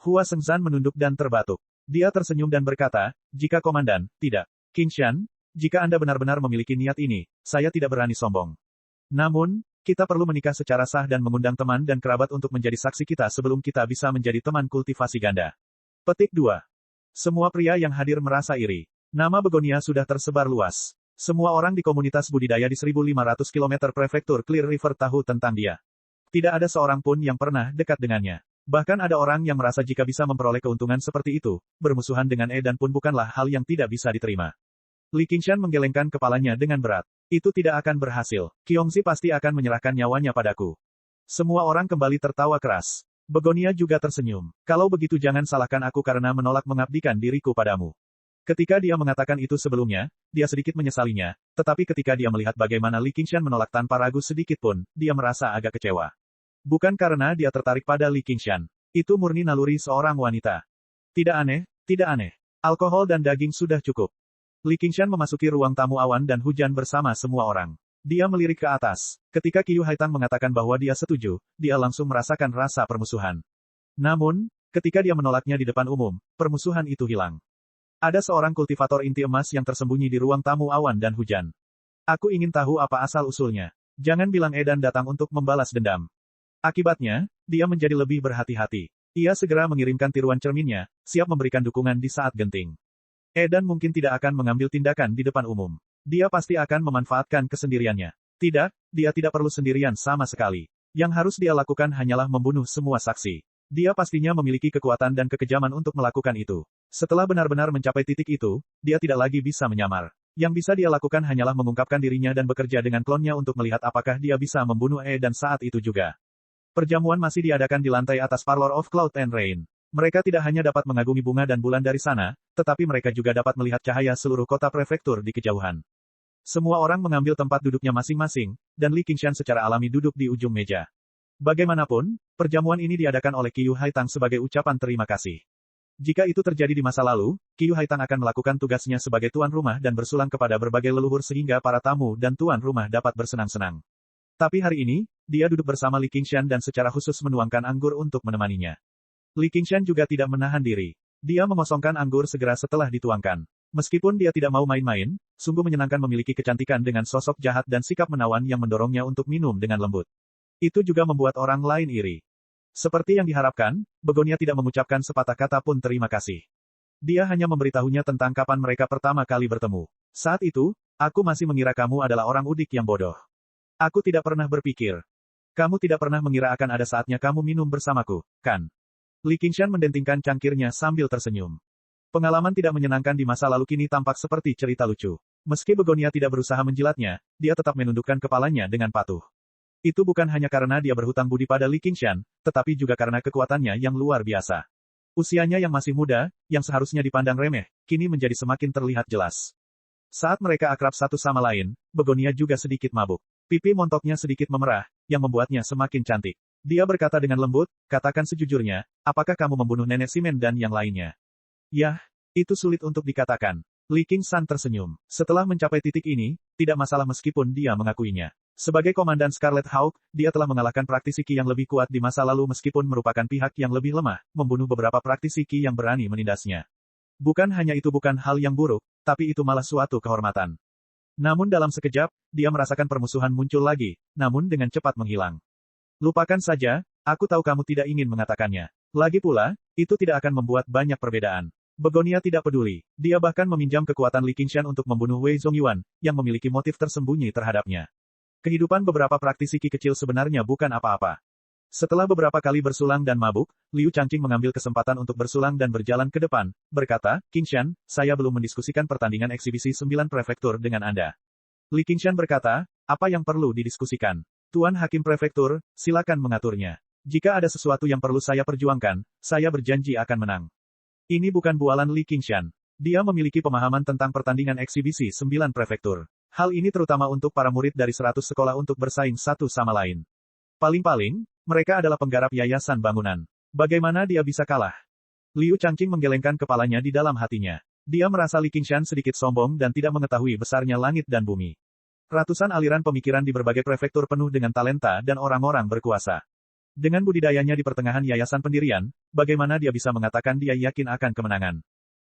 Hua Sengshan menunduk dan terbatuk. Dia tersenyum dan berkata, jika komandan, tidak. King Shan, jika Anda benar-benar memiliki niat ini, saya tidak berani sombong. Namun, kita perlu menikah secara sah dan mengundang teman dan kerabat untuk menjadi saksi kita sebelum kita bisa menjadi teman kultivasi ganda. Petik 2. Semua pria yang hadir merasa iri. Nama Begonia sudah tersebar luas. Semua orang di komunitas budidaya di 1.500 km prefektur Clear River tahu tentang dia. Tidak ada seorang pun yang pernah dekat dengannya. Bahkan ada orang yang merasa jika bisa memperoleh keuntungan seperti itu, bermusuhan dengan dan pun bukanlah hal yang tidak bisa diterima. Li Qingshan menggelengkan kepalanya dengan berat. Itu tidak akan berhasil. Kyongzi pasti akan menyerahkan nyawanya padaku. Semua orang kembali tertawa keras. Begonia juga tersenyum. Kalau begitu jangan salahkan aku karena menolak mengabdikan diriku padamu. Ketika dia mengatakan itu sebelumnya, dia sedikit menyesalinya, tetapi ketika dia melihat bagaimana Li Qingshan menolak tanpa ragu sedikit pun, dia merasa agak kecewa. Bukan karena dia tertarik pada Li Qingshan. Itu murni naluri seorang wanita. Tidak aneh, tidak aneh. Alkohol dan daging sudah cukup. Li Qingshan memasuki ruang tamu awan dan hujan bersama semua orang. Dia melirik ke atas. Ketika Qiyu Haitang mengatakan bahwa dia setuju, dia langsung merasakan rasa permusuhan. Namun, ketika dia menolaknya di depan umum, permusuhan itu hilang. Ada seorang kultivator inti emas yang tersembunyi di ruang tamu awan dan hujan. Aku ingin tahu apa asal-usulnya. Jangan bilang Edan datang untuk membalas dendam. Akibatnya, dia menjadi lebih berhati-hati. Ia segera mengirimkan tiruan cerminnya, siap memberikan dukungan di saat genting. Edan mungkin tidak akan mengambil tindakan di depan umum. Dia pasti akan memanfaatkan kesendiriannya. Tidak, dia tidak perlu sendirian sama sekali. Yang harus dia lakukan hanyalah membunuh semua saksi. Dia pastinya memiliki kekuatan dan kekejaman untuk melakukan itu. Setelah benar-benar mencapai titik itu, dia tidak lagi bisa menyamar. Yang bisa dia lakukan hanyalah mengungkapkan dirinya dan bekerja dengan klonnya untuk melihat apakah dia bisa membunuh dan saat itu juga. Perjamuan masih diadakan di lantai atas Parlor of Cloud and Rain. Mereka tidak hanya dapat mengagumi bunga dan bulan dari sana, tetapi mereka juga dapat melihat cahaya seluruh kota prefektur di kejauhan. Semua orang mengambil tempat duduknya masing-masing, dan Li Qingshan secara alami duduk di ujung meja. Bagaimanapun, perjamuan ini diadakan oleh Qiyu Haitang sebagai ucapan terima kasih. Jika itu terjadi di masa lalu, Qiyu Haitang akan melakukan tugasnya sebagai tuan rumah dan bersulang kepada berbagai leluhur sehingga para tamu dan tuan rumah dapat bersenang-senang. Tapi hari ini, dia duduk bersama Li Qingshan dan secara khusus menuangkan anggur untuk menemaninya. Li Qingshan juga tidak menahan diri. Dia mengosongkan anggur segera setelah dituangkan. Meskipun dia tidak mau main-main, sungguh menyenangkan memiliki kecantikan dengan sosok jahat dan sikap menawan yang mendorongnya untuk minum dengan lembut. Itu juga membuat orang lain iri. Seperti yang diharapkan, Begonia tidak mengucapkan sepatah kata pun terima kasih. Dia hanya memberitahunya tentang kapan mereka pertama kali bertemu. Saat itu, aku masih mengira kamu adalah orang udik yang bodoh. Aku tidak pernah berpikir. Kamu tidak pernah mengira akan ada saatnya kamu minum bersamaku, kan? Li Qingshan mendentingkan cangkirnya sambil tersenyum. Pengalaman tidak menyenangkan di masa lalu kini tampak seperti cerita lucu. Meski Begonia tidak berusaha menjilatnya, dia tetap menundukkan kepalanya dengan patuh. Itu bukan hanya karena dia berhutang budi pada Li Qingshan, tetapi juga karena kekuatannya yang luar biasa. Usianya yang masih muda, yang seharusnya dipandang remeh, kini menjadi semakin terlihat jelas. Saat mereka akrab satu sama lain, Begonia juga sedikit mabuk. Pipi montoknya sedikit memerah, yang membuatnya semakin cantik. Dia berkata dengan lembut, katakan sejujurnya, apakah kamu membunuh nenek Simen dan yang lainnya? Yah, itu sulit untuk dikatakan. Li Qingshan tersenyum. Setelah mencapai titik ini, tidak masalah meskipun dia mengakuinya. Sebagai komandan Scarlet Hawk, dia telah mengalahkan praktisi Qi yang lebih kuat di masa lalu meskipun merupakan pihak yang lebih lemah, membunuh beberapa praktisi Qi yang berani menindasnya. Bukan hanya itu bukan hal yang buruk, tapi itu malah suatu kehormatan. Namun dalam sekejap, dia merasakan permusuhan muncul lagi, namun dengan cepat menghilang. Lupakan saja, aku tahu kamu tidak ingin mengatakannya. Lagi pula, itu tidak akan membuat banyak perbedaan. Begonia tidak peduli. Dia bahkan meminjam kekuatan Li Qingshan untuk membunuh Wei Zongyuan, yang memiliki motif tersembunyi terhadapnya. Kehidupan beberapa praktisi Qi kecil sebenarnya bukan apa-apa. Setelah beberapa kali bersulang dan mabuk, Liu Changqing mengambil kesempatan untuk bersulang dan berjalan ke depan, berkata, Qingshan, saya belum mendiskusikan pertandingan eksibisi 9 prefektur dengan Anda. Li Qingshan berkata, apa yang perlu didiskusikan? Tuan Hakim Prefektur, silakan mengaturnya. Jika ada sesuatu yang perlu saya perjuangkan, saya berjanji akan menang. Ini bukan bualan Li Qingshan. Dia memiliki pemahaman tentang pertandingan eksibisi 9 prefektur. Hal ini terutama untuk para murid dari 100 sekolah untuk bersaing satu sama lain. Paling-paling, mereka adalah penggarap yayasan bangunan. Bagaimana dia bisa kalah? Liu Changqing menggelengkan kepalanya di dalam hatinya. Dia merasa Li Qingshan sedikit sombong dan tidak mengetahui besarnya langit dan bumi. Ratusan aliran pemikiran di berbagai prefektur penuh dengan talenta dan orang-orang berkuasa. Dengan budidayanya di pertengahan yayasan pendirian, bagaimana dia bisa mengatakan dia yakin akan kemenangan?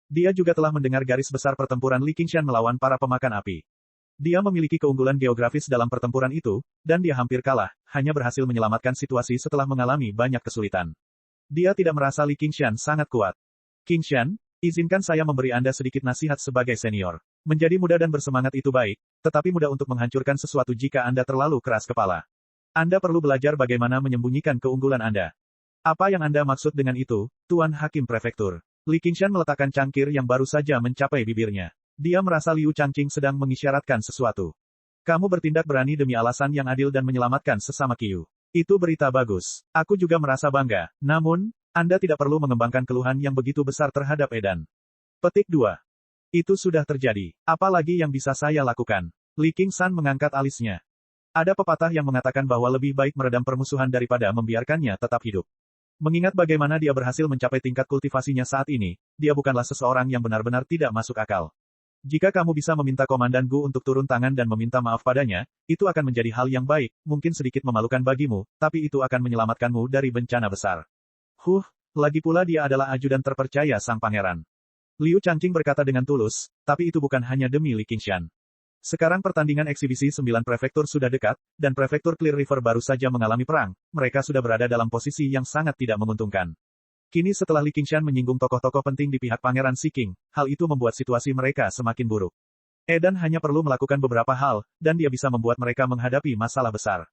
Dia juga telah mendengar garis besar pertempuran Li Qingshan melawan para pemakan api. Dia memiliki keunggulan geografis dalam pertempuran itu, dan dia hampir kalah, hanya berhasil menyelamatkan situasi setelah mengalami banyak kesulitan. Dia tidak merasa Li Qingshan sangat kuat. Qingshan, izinkan saya memberi Anda sedikit nasihat sebagai senior. Menjadi muda dan bersemangat itu baik, tetapi mudah untuk menghancurkan sesuatu jika Anda terlalu keras kepala. Anda perlu belajar bagaimana menyembunyikan keunggulan Anda. Apa yang Anda maksud dengan itu, Tuan Hakim Prefektur? Li Qingshan meletakkan cangkir yang baru saja mencapai bibirnya. Dia merasa Liu Changqing sedang mengisyaratkan sesuatu. Kamu bertindak berani demi alasan yang adil dan menyelamatkan sesama Qiu. Itu berita bagus. Aku juga merasa bangga. Namun, Anda tidak perlu mengembangkan keluhan yang begitu besar terhadap Edan. Petik 2. Itu sudah terjadi. Apa lagi yang bisa saya lakukan? Li Qingshan mengangkat alisnya. Ada pepatah yang mengatakan bahwa lebih baik meredam permusuhan daripada membiarkannya tetap hidup. Mengingat bagaimana dia berhasil mencapai tingkat kultivasinya saat ini, dia bukanlah seseorang yang benar-benar tidak masuk akal. Jika kamu bisa meminta Komandan Gu untuk turun tangan dan meminta maaf padanya, itu akan menjadi hal yang baik, mungkin sedikit memalukan bagimu, tapi itu akan menyelamatkanmu dari bencana besar. Lagi pula dia adalah ajudan terpercaya sang pangeran. Liu Changqing berkata dengan tulus, tapi itu bukan hanya demi Li Qingshan. Sekarang pertandingan eksibisi 9 prefektur sudah dekat, dan prefektur Clear River baru saja mengalami perang, mereka sudah berada dalam posisi yang sangat tidak menguntungkan. Kini setelah Li Qingshan menyinggung tokoh-tokoh penting di pihak Pangeran Siqing, hal itu membuat situasi mereka semakin buruk. Edan hanya perlu melakukan beberapa hal, dan dia bisa membuat mereka menghadapi masalah besar.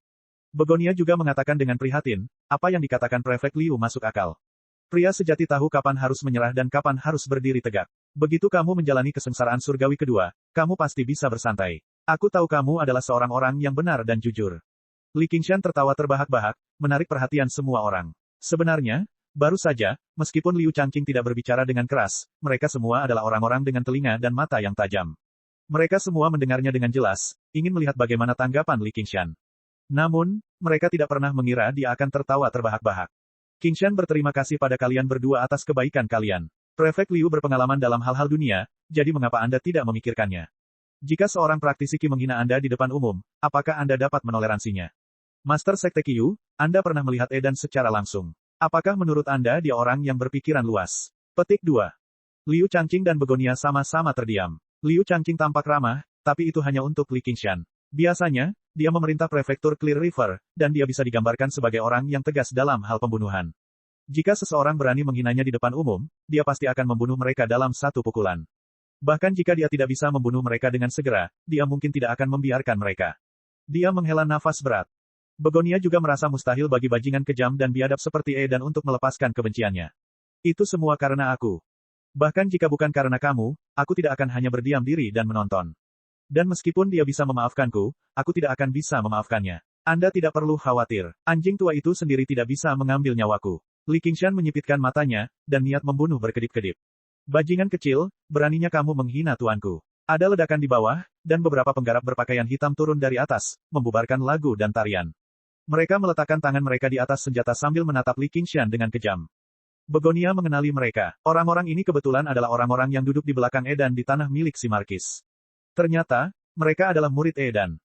Begonia juga mengatakan dengan prihatin, apa yang dikatakan Prefek Liu masuk akal. Pria sejati tahu kapan harus menyerah dan kapan harus berdiri tegak. Begitu kamu menjalani kesengsaraan surgawi kedua, kamu pasti bisa bersantai. Aku tahu kamu adalah seorang orang yang benar dan jujur. Li Qingshan tertawa terbahak-bahak, menarik perhatian semua orang. Sebenarnya, baru saja, meskipun Liu Changqing tidak berbicara dengan keras, mereka semua adalah orang-orang dengan telinga dan mata yang tajam. Mereka semua mendengarnya dengan jelas, ingin melihat bagaimana tanggapan Li Qingshan. Namun, mereka tidak pernah mengira dia akan tertawa terbahak-bahak. Qingshan berterima kasih pada kalian berdua atas kebaikan kalian. Prefek Liu berpengalaman dalam hal-hal dunia, jadi mengapa Anda tidak memikirkannya? Jika seorang praktisi Qi menghina Anda di depan umum, apakah Anda dapat menoleransinya? Master Sekte Qiu, Anda pernah melihat Edan secara langsung. Apakah menurut Anda dia orang yang berpikiran luas? Petik 2. Liu Changqing dan Begonia sama-sama terdiam. Liu Changqing tampak ramah, tapi itu hanya untuk Li Qingshan. Biasanya, dia memerintah prefektur Clear River, dan dia bisa digambarkan sebagai orang yang tegas dalam hal pembunuhan. Jika seseorang berani menghinanya di depan umum, dia pasti akan membunuh mereka dalam satu pukulan. Bahkan jika dia tidak bisa membunuh mereka dengan segera, dia mungkin tidak akan membiarkan mereka. Dia menghela nafas berat. Begonia juga merasa mustahil bagi bajingan kejam dan biadab seperti Edan untuk melepaskan kebenciannya. Itu semua karena aku. Bahkan jika bukan karena kamu, aku tidak akan hanya berdiam diri dan menonton. Dan meskipun dia bisa memaafkanku, aku tidak akan bisa memaafkannya. Anda tidak perlu khawatir. Anjing tua itu sendiri tidak bisa mengambil nyawaku. Li Qingshan menyipitkan matanya, dan niat membunuh berkedip-kedip. Bajingan kecil, beraninya kamu menghina tuanku. Ada ledakan di bawah, dan beberapa penggarap berpakaian hitam turun dari atas, membubarkan lagu dan tarian. Mereka meletakkan tangan mereka di atas senjata sambil menatap Li Qingshan dengan kejam. Begonia mengenali mereka. Orang-orang ini kebetulan adalah orang-orang yang duduk di belakang Edan di tanah milik si Markis. Ternyata, mereka adalah murid Edan.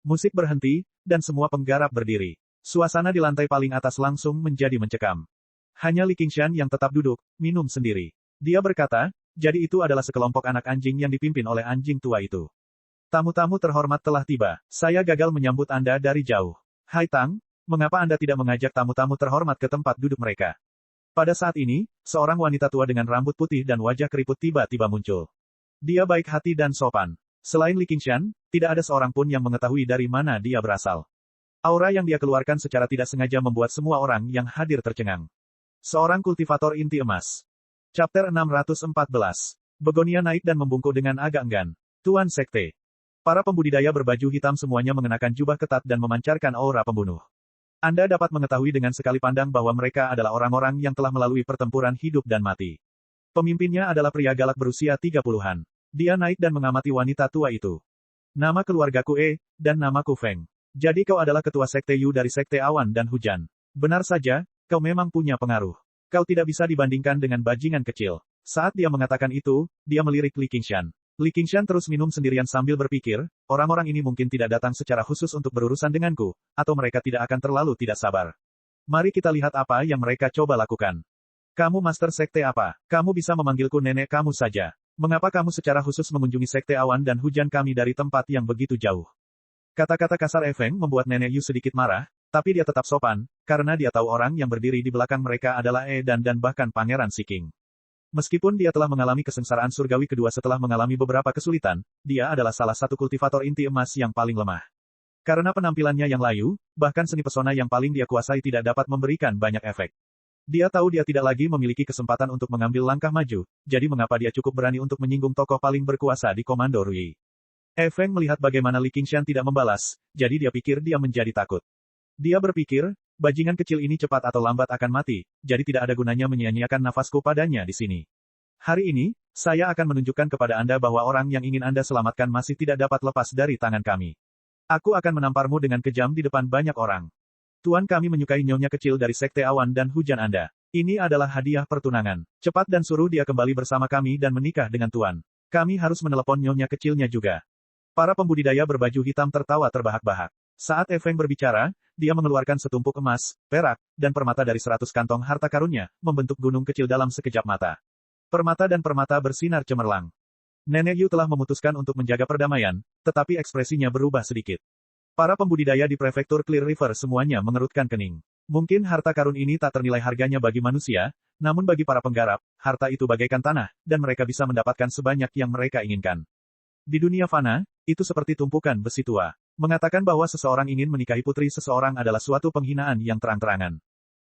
Musik berhenti, dan semua penggarap berdiri. Suasana di lantai paling atas langsung menjadi mencekam. Hanya Li Qingshan yang tetap duduk, minum sendiri. Dia berkata, jadi itu adalah sekelompok anak anjing yang dipimpin oleh anjing tua itu. Tamu-tamu terhormat telah tiba. Saya gagal menyambut Anda dari jauh. Hai Tang, mengapa Anda tidak mengajak tamu-tamu terhormat ke tempat duduk mereka? Pada saat ini, seorang wanita tua dengan rambut putih dan wajah keriput tiba-tiba muncul. Dia baik hati dan sopan. Selain Li Qingshan, tidak ada seorang pun yang mengetahui dari mana dia berasal. Aura yang dia keluarkan secara tidak sengaja membuat semua orang yang hadir tercengang. Seorang kultivator inti emas. Chapter 614. Begonia naik dan membungkuk dengan agak enggan. Tuan Sekte. Para pembudidaya berbaju hitam semuanya mengenakan jubah ketat dan memancarkan aura pembunuh. Anda dapat mengetahui dengan sekali pandang bahwa mereka adalah orang-orang yang telah melalui pertempuran hidup dan mati. Pemimpinnya adalah pria galak berusia 30-an. Dia naik dan mengamati wanita tua itu. Nama keluargaku dan namaku Feng. Jadi kau adalah ketua sekte Yu dari sekte awan dan hujan. Benar saja, kau memang punya pengaruh. Kau tidak bisa dibandingkan dengan bajingan kecil. Saat dia mengatakan itu, dia melirik Li Qingshan. Li Qingshan terus minum sendirian sambil berpikir, orang-orang ini mungkin tidak datang secara khusus untuk berurusan denganku, atau mereka tidak akan terlalu tidak sabar. Mari kita lihat apa yang mereka coba lakukan. Kamu master sekte apa? Kamu bisa memanggilku nenek kamu saja. Mengapa kamu secara khusus mengunjungi sekte awan dan hujan kami dari tempat yang begitu jauh? Kata-kata kasar Feng membuat nenek Yu sedikit marah, tapi dia tetap sopan, karena dia tahu orang yang berdiri di belakang mereka adalah dan bahkan Pangeran Siking. Meskipun dia telah mengalami kesengsaraan surgawi kedua setelah mengalami beberapa kesulitan, dia adalah salah satu kultivator inti emas yang paling lemah. Karena penampilannya yang layu, bahkan seni pesona yang paling dia kuasai tidak dapat memberikan banyak efek. Dia tahu dia tidak lagi memiliki kesempatan untuk mengambil langkah maju, jadi mengapa dia cukup berani untuk menyinggung tokoh paling berkuasa di Komando Rui. Feng melihat bagaimana Li Qingshan tidak membalas, jadi dia pikir dia menjadi takut. Dia berpikir, bajingan kecil ini cepat atau lambat akan mati, jadi tidak ada gunanya menyia-nyiakan nafasku padanya di sini. Hari ini, saya akan menunjukkan kepada Anda bahwa orang yang ingin Anda selamatkan masih tidak dapat lepas dari tangan kami. Aku akan menamparmu dengan kejam di depan banyak orang. Tuan kami menyukai nyonya kecil dari sekte awan dan hujan Anda. Ini adalah hadiah pertunangan. Cepat dan suruh dia kembali bersama kami dan menikah dengan Tuan. Kami harus menelepon nyonya kecilnya juga. Para pembudidaya berbaju hitam tertawa terbahak-bahak. Saat Feng berbicara, dia mengeluarkan setumpuk emas, perak, dan permata dari 100 kantong harta karunnya, membentuk gunung kecil dalam sekejap mata. Permata dan permata bersinar cemerlang. Nenek Yu telah memutuskan untuk menjaga perdamaian, tetapi ekspresinya berubah sedikit. Para pembudidaya di prefektur Clear River semuanya mengerutkan kening. Mungkin harta karun ini tak ternilai harganya bagi manusia, namun bagi para penggarap, harta itu bagaikan tanah, dan mereka bisa mendapatkan sebanyak yang mereka inginkan. Di dunia fana, itu seperti tumpukan besi tua. Mengatakan bahwa seseorang ingin menikahi putri seseorang adalah suatu penghinaan yang terang-terangan.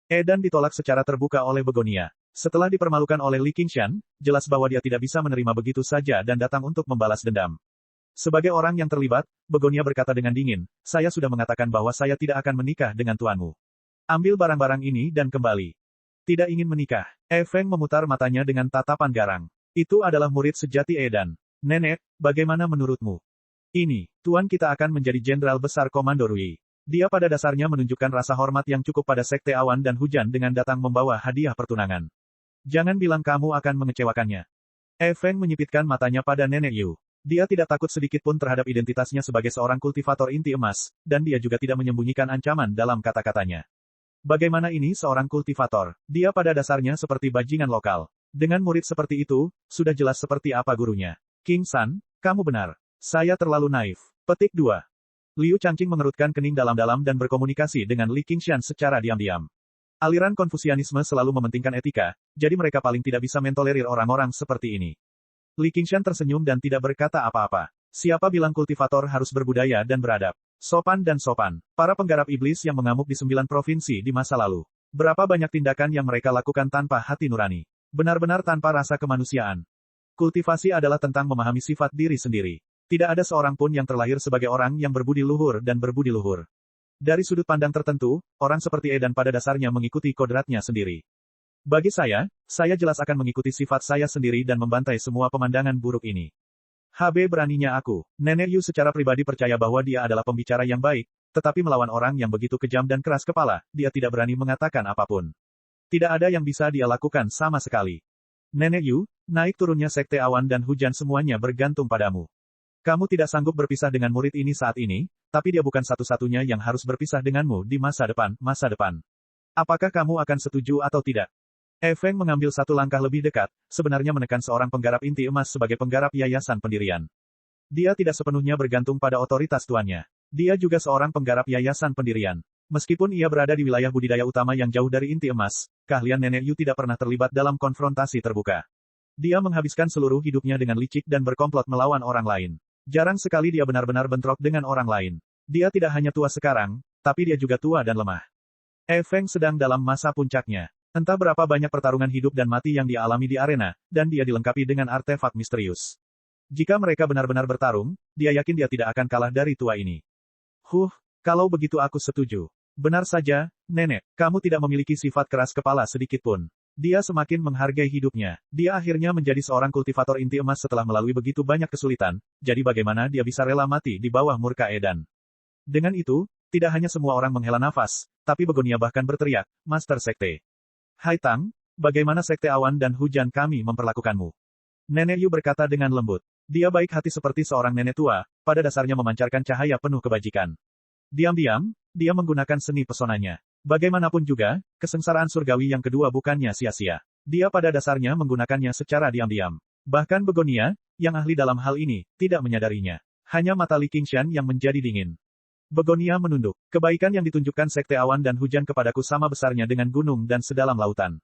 Dan ditolak secara terbuka oleh Begonia. Setelah dipermalukan oleh Li Qingshan, jelas bahwa dia tidak bisa menerima begitu saja dan datang untuk membalas dendam. Sebagai orang yang terlibat, Begonia berkata dengan dingin, saya sudah mengatakan bahwa saya tidak akan menikah dengan tuanmu. Ambil barang-barang ini dan kembali. Tidak ingin menikah. Feng memutar matanya dengan tatapan garang. Itu adalah murid sejati Edan. Nenek, bagaimana menurutmu? Ini, tuan kita akan menjadi jenderal besar Komando Rui. Dia pada dasarnya menunjukkan rasa hormat yang cukup pada sekte awan dan hujan dengan datang membawa hadiah pertunangan. Jangan bilang kamu akan mengecewakannya. Feng menyipitkan matanya pada nenek Yu. Dia tidak takut sedikit pun terhadap identitasnya sebagai seorang kultivator inti emas, dan dia juga tidak menyembunyikan ancaman dalam kata-katanya. Bagaimana ini seorang kultivator? Dia pada dasarnya seperti bajingan lokal. Dengan murid seperti itu, sudah jelas seperti apa gurunya. King San, kamu benar. Saya terlalu naif. Petik 2. Liu Changqing mengerutkan kening dalam-dalam dan berkomunikasi dengan Li Qingshan secara diam-diam. Aliran Konfusianisme selalu mementingkan etika, jadi mereka paling tidak bisa mentolerir orang-orang seperti ini. Li Qingshan tersenyum dan tidak berkata apa-apa. Siapa bilang kultivator harus berbudaya dan beradab? Sopan dan sopan. Para penggarap iblis yang mengamuk di 9 provinsi di masa lalu. Berapa banyak tindakan yang mereka lakukan tanpa hati nurani. Benar-benar tanpa rasa kemanusiaan. Kultivasi adalah tentang memahami sifat diri sendiri. Tidak ada seorang pun yang terlahir sebagai orang yang berbudi luhur dan berbudi luhur. Dari sudut pandang tertentu, orang seperti Edan pada dasarnya mengikuti kodratnya sendiri. Bagi saya jelas akan mengikuti sifat saya sendiri dan membantai semua pemandangan buruk ini. Beraninya aku. Nenek Yu secara pribadi percaya bahwa dia adalah pembicara yang baik, tetapi melawan orang yang begitu kejam dan keras kepala, dia tidak berani mengatakan apapun. Tidak ada yang bisa dia lakukan sama sekali. Nenek Yu, naik turunnya sekte awan dan hujan semuanya bergantung padamu. Kamu tidak sanggup berpisah dengan murid ini saat ini, tapi dia bukan satu-satunya yang harus berpisah denganmu di masa depan. Apakah kamu akan setuju atau tidak? Feng mengambil satu langkah lebih dekat, sebenarnya menekan seorang penggarap inti emas sebagai penggarap yayasan pendirian. Dia tidak sepenuhnya bergantung pada otoritas tuannya. Dia juga seorang penggarap yayasan pendirian. Meskipun ia berada di wilayah budidaya utama yang jauh dari inti emas, keahlian nenek Yu tidak pernah terlibat dalam konfrontasi terbuka. Dia menghabiskan seluruh hidupnya dengan licik dan berkomplot melawan orang lain. Jarang sekali dia benar-benar bentrok dengan orang lain. Dia tidak hanya tua sekarang, tapi dia juga tua dan lemah. Feng sedang dalam masa puncaknya. Entah berapa banyak pertarungan hidup dan mati yang dia alami di arena, dan dia dilengkapi dengan artefak misterius. Jika mereka benar-benar bertarung, dia yakin dia tidak akan kalah dari tua ini. Kalau begitu aku setuju. Benar saja, Nenek, kamu tidak memiliki sifat keras kepala sedikit pun. Dia semakin menghargai hidupnya. Dia akhirnya menjadi seorang kultivator inti emas setelah melalui begitu banyak kesulitan, jadi bagaimana dia bisa rela mati di bawah murka Edan. Dengan itu, tidak hanya semua orang menghela nafas, tapi Begonia bahkan berteriak, Master Sekte. Hai Tang, bagaimana Sekte Awan dan Hujan kami memperlakukanmu? Nenek Yu berkata dengan lembut. Dia baik hati seperti seorang nenek tua, pada dasarnya memancarkan cahaya penuh kebajikan. Diam-diam, dia menggunakan seni pesonanya. Bagaimanapun juga, kesengsaraan surgawi yang kedua bukannya sia-sia. Dia pada dasarnya menggunakannya secara diam-diam. Bahkan Begonia, yang ahli dalam hal ini, tidak menyadarinya. Hanya mata Li Qingshan yang menjadi dingin. Begonia menunduk. Kebaikan yang ditunjukkan Sekte Awan dan Hujan kepadaku sama besarnya dengan gunung dan sedalam lautan.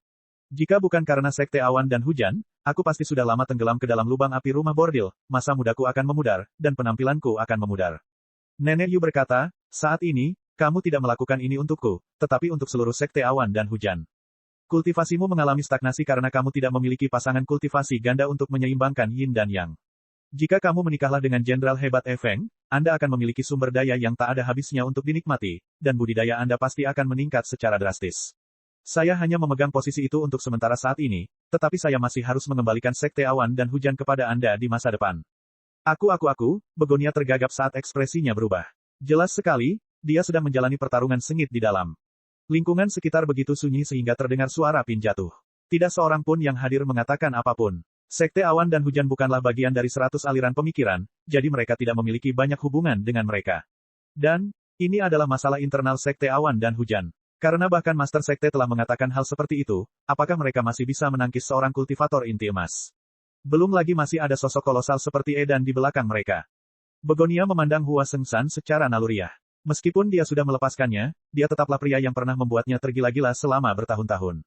Jika bukan karena Sekte Awan dan Hujan, aku pasti sudah lama tenggelam ke dalam lubang api rumah bordil, masa mudaku akan memudar, dan penampilanku akan memudar. Nenek Yu berkata, saat ini, kamu tidak melakukan ini untukku, tetapi untuk seluruh Sekte Awan dan Hujan. Kultivasimu mengalami stagnasi karena kamu tidak memiliki pasangan kultivasi ganda untuk menyeimbangkan Yin dan Yang. Jika kamu menikahlah dengan Jenderal Hebat Feng, Anda akan memiliki sumber daya yang tak ada habisnya untuk dinikmati, dan budidaya Anda pasti akan meningkat secara drastis. Saya hanya memegang posisi itu untuk sementara saat ini, tetapi saya masih harus mengembalikan Sekte Awan dan Hujan kepada Anda di masa depan. Begonia tergagap saat ekspresinya berubah. Jelas sekali, dia sedang menjalani pertarungan sengit di dalam. Lingkungan sekitar begitu sunyi sehingga terdengar suara pin jatuh. Tidak seorang pun yang hadir mengatakan apapun. Sekte Awan dan Hujan bukanlah bagian dari 100 aliran pemikiran, jadi mereka tidak memiliki banyak hubungan dengan mereka. Dan, ini adalah masalah internal Sekte Awan dan Hujan. Karena bahkan Master Sekte telah mengatakan hal seperti itu, apakah mereka masih bisa menangkis seorang kultivator inti emas? Belum lagi masih ada sosok kolosal seperti Edan di belakang mereka. Begonia memandang Hua Sengsan secara naluriah. Meskipun dia sudah melepaskannya, dia tetaplah pria yang pernah membuatnya tergila-gila selama bertahun-tahun.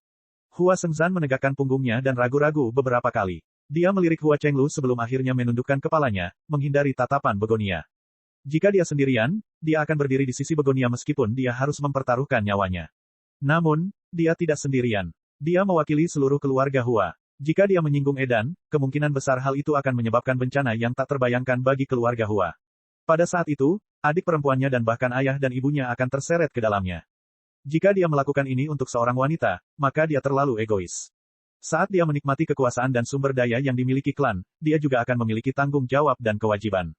Hua Sengsan menegakkan punggungnya dan ragu-ragu beberapa kali. Dia melirik Hua Chenglu sebelum akhirnya menundukkan kepalanya, menghindari tatapan Begonia. Jika dia sendirian, dia akan berdiri di sisi Begonia meskipun dia harus mempertaruhkan nyawanya. Namun, dia tidak sendirian. Dia mewakili seluruh keluarga Hua. Jika dia menyinggung Edan, kemungkinan besar hal itu akan menyebabkan bencana yang tak terbayangkan bagi keluarga Hua. Pada saat itu, adik perempuannya dan bahkan ayah dan ibunya akan terseret ke dalamnya. Jika dia melakukan ini untuk seorang wanita, maka dia terlalu egois. Saat dia menikmati kekuasaan dan sumber daya yang dimiliki klan, dia juga akan memiliki tanggung jawab dan kewajiban.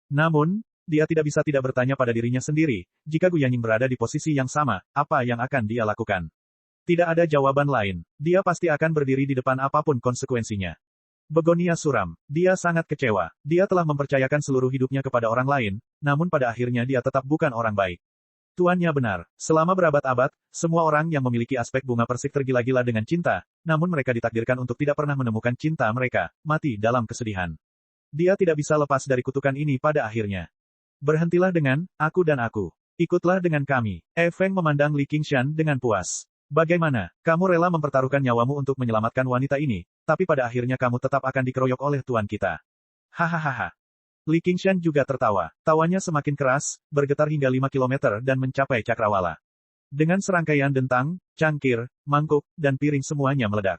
Namun, dia tidak bisa tidak bertanya pada dirinya sendiri, jika Gu Yanying berada di posisi yang sama, apa yang akan dia lakukan? Tidak ada jawaban lain. Dia pasti akan berdiri di depan apapun konsekuensinya. Begonia suram. Dia sangat kecewa. Dia telah mempercayakan seluruh hidupnya kepada orang lain, namun pada akhirnya dia tetap bukan orang baik. Tuannya benar. Selama berabad-abad, semua orang yang memiliki aspek bunga persik tergila-gila dengan cinta, namun mereka ditakdirkan untuk tidak pernah menemukan cinta mereka, mati dalam kesedihan. Dia tidak bisa lepas dari kutukan ini pada akhirnya. Berhentilah dengan, aku dan aku. Ikutlah dengan kami. Feng memandang Li Qingshan dengan puas. Bagaimana, kamu rela mempertaruhkan nyawamu untuk menyelamatkan wanita ini, tapi pada akhirnya kamu tetap akan dikeroyok oleh tuan kita. Hahaha. Li Qingshan juga tertawa. Tawanya semakin keras, bergetar hingga 5 kilometer dan mencapai cakrawala. Dengan serangkaian dentang, cangkir, mangkuk, dan piring semuanya meledak.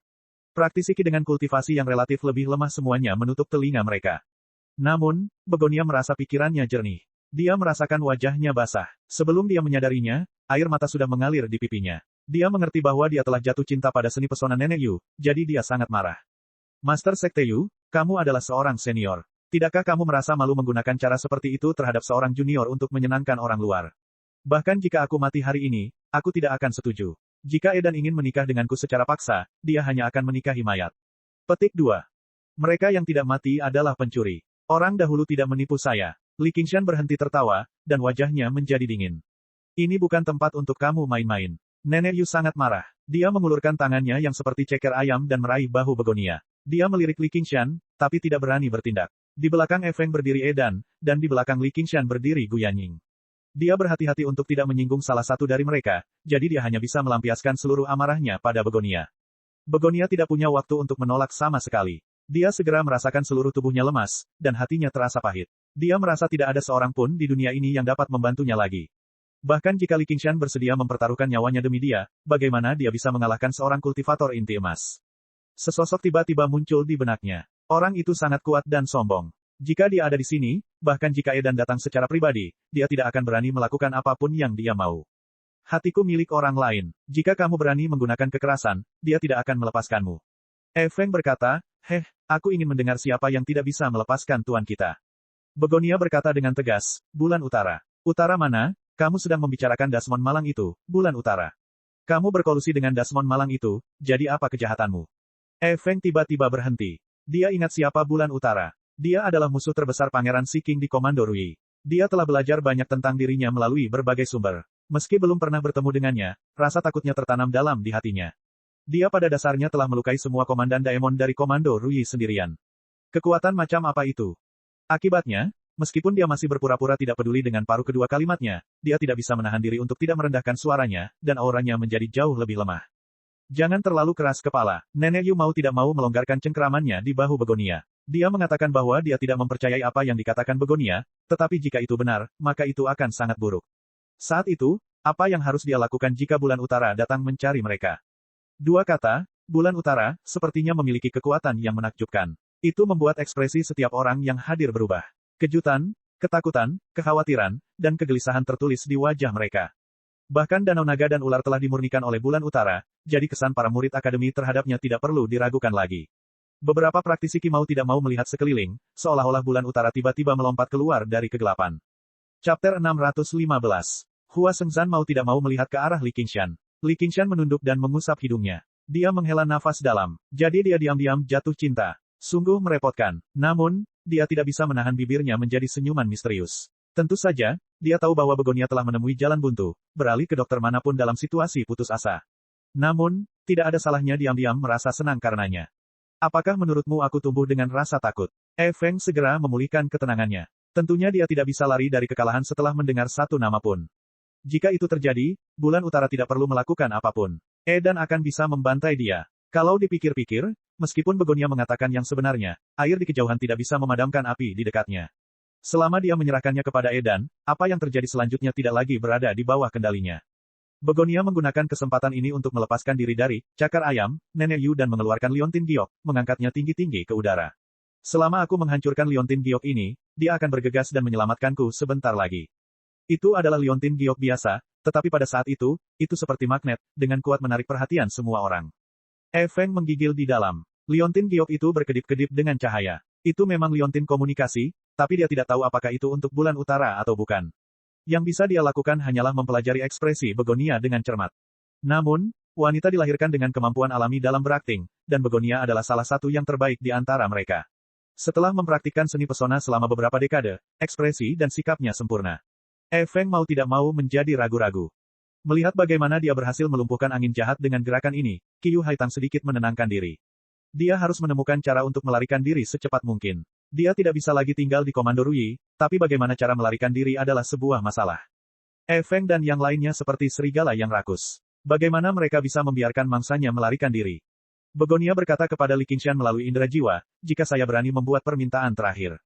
Praktisi Qi dengan kultivasi yang relatif lebih lemah semuanya menutup telinga mereka. Namun, Begonia merasa pikirannya jernih. Dia merasakan wajahnya basah. Sebelum dia menyadarinya, air mata sudah mengalir di pipinya. Dia mengerti bahwa dia telah jatuh cinta pada seni pesona Nenek Yu, jadi dia sangat marah. Master Sekte Yu, kamu adalah seorang senior. Tidakkah kamu merasa malu menggunakan cara seperti itu terhadap seorang junior untuk menyenangkan orang luar? Bahkan jika aku mati hari ini, aku tidak akan setuju. Jika Edan ingin menikah denganku secara paksa, dia hanya akan menikahi mayat. Petik 2. Mereka yang tidak mati adalah pencuri. Orang dahulu tidak menipu saya. Li Qingshan berhenti tertawa, dan wajahnya menjadi dingin. Ini bukan tempat untuk kamu main-main. Nenek Yu sangat marah. Dia mengulurkan tangannya yang seperti ceker ayam dan meraih bahu Begonia. Dia melirik Li Qingshan, tapi tidak berani bertindak. Di belakang Feng berdiri Edan, dan di belakang Li Qingshan berdiri Gu Yanying. Dia berhati-hati untuk tidak menyinggung salah satu dari mereka, jadi dia hanya bisa melampiaskan seluruh amarahnya pada Begonia. Begonia tidak punya waktu untuk menolak sama sekali. Dia segera merasakan seluruh tubuhnya lemas, dan hatinya terasa pahit. Dia merasa tidak ada seorang pun di dunia ini yang dapat membantunya lagi. Bahkan jika Li Qingshan bersedia mempertaruhkan nyawanya demi dia, bagaimana dia bisa mengalahkan seorang kultivator inti emas? Sesosok tiba-tiba muncul di benaknya. Orang itu sangat kuat dan sombong. Jika dia ada di sini, bahkan jika Edan datang secara pribadi, dia tidak akan berani melakukan apapun yang dia mau. Hatiku milik orang lain. Jika kamu berani menggunakan kekerasan, dia tidak akan melepaskanmu. Feng berkata, aku ingin mendengar siapa yang tidak bisa melepaskan tuan kita. Begonia berkata dengan tegas, Bulan Utara. Utara mana? Kamu sedang membicarakan Dasmon Malang itu, Bulan Utara. Kamu berkolusi dengan Dasmon Malang itu, jadi apa kejahatanmu? Feng tiba-tiba berhenti. Dia ingat siapa Bulan Utara. Dia adalah musuh terbesar Pangeran Siking di Komando Rui. Dia telah belajar banyak tentang dirinya melalui berbagai sumber. Meski belum pernah bertemu dengannya, rasa takutnya tertanam dalam di hatinya. Dia pada dasarnya telah melukai semua komandan Daemon dari Komando Rui sendirian. Kekuatan macam apa itu? Akibatnya, meskipun dia masih berpura-pura tidak peduli dengan paruh kedua kalimatnya, dia tidak bisa menahan diri untuk tidak merendahkan suaranya, dan auranya menjadi jauh lebih lemah. Jangan terlalu keras kepala. Nenek Yu mau tidak mau melonggarkan cengkeramannya di bahu Begonia. Dia mengatakan bahwa dia tidak mempercayai apa yang dikatakan Begonia, tetapi jika itu benar, maka itu akan sangat buruk. Saat itu, apa yang harus dia lakukan jika Bulan Utara datang mencari mereka? Dua kata, Bulan Utara, sepertinya memiliki kekuatan yang menakjubkan. Itu membuat ekspresi setiap orang yang hadir berubah. Kejutan, ketakutan, kekhawatiran, dan kegelisahan tertulis di wajah mereka. Bahkan Danau Naga dan Ular telah dimurnikan oleh Bulan Utara, jadi kesan para murid akademi terhadapnya tidak perlu diragukan lagi. Beberapa praktisi Kimau tidak mau melihat sekeliling, seolah-olah Bulan Utara tiba-tiba melompat keluar dari kegelapan. Chapter 615. Hua Shengzhan mau tidak mau melihat ke arah Li Qingshan. Li Qingshan menunduk dan mengusap hidungnya. Dia menghela nafas dalam. Jadi dia diam-diam jatuh cinta. Sungguh merepotkan. Namun, dia tidak bisa menahan bibirnya menjadi senyuman misterius. Tentu saja, dia tahu bahwa Begonia telah menemui jalan buntu, beralih ke dokter manapun dalam situasi putus asa. Namun, tidak ada salahnya diam-diam merasa senang karenanya. Apakah menurutmu aku tumbuh dengan rasa takut? Feng segera memulihkan ketenangannya. Tentunya dia tidak bisa lari dari kekalahan setelah mendengar satu nama pun. Jika itu terjadi, Bulan Utara tidak perlu melakukan apapun. Dan akan bisa membantai dia. Kalau dipikir-pikir, meskipun Begonia mengatakan yang sebenarnya, air di kejauhan tidak bisa memadamkan api di dekatnya. Selama dia menyerahkannya kepada Edan, apa yang terjadi selanjutnya tidak lagi berada di bawah kendalinya. Begonia menggunakan kesempatan ini untuk melepaskan diri dari cakar ayam, Nenek Yu dan mengeluarkan liontin giok, mengangkatnya tinggi-tinggi ke udara. Selama aku menghancurkan liontin giok ini, dia akan bergegas dan menyelamatkanku sebentar lagi. Itu adalah liontin giok biasa, tetapi pada saat itu seperti magnet, dengan kuat menarik perhatian semua orang. Feng menggigil di dalam. Liontin giok itu berkedip-kedip dengan cahaya. Itu memang liontin komunikasi, tapi dia tidak tahu apakah itu untuk Bulan Utara atau bukan. Yang bisa dia lakukan hanyalah mempelajari ekspresi Begonia dengan cermat. Namun, wanita dilahirkan dengan kemampuan alami dalam berakting, dan Begonia adalah salah satu yang terbaik di antara mereka. Setelah mempraktikkan seni pesona selama beberapa dekade, ekspresi dan sikapnya sempurna. Feng mau tidak mau menjadi ragu-ragu. Melihat bagaimana dia berhasil melumpuhkan angin jahat dengan gerakan ini, Qiyu Haitang sedikit menenangkan diri. Dia harus menemukan cara untuk melarikan diri secepat mungkin. Dia tidak bisa lagi tinggal di Komando Rui, tapi bagaimana cara melarikan diri adalah sebuah masalah. Feng dan yang lainnya seperti serigala yang rakus. Bagaimana mereka bisa membiarkan mangsanya melarikan diri? Begonia berkata kepada Li Qingshan melalui indera jiwa, jika saya berani membuat permintaan terakhir.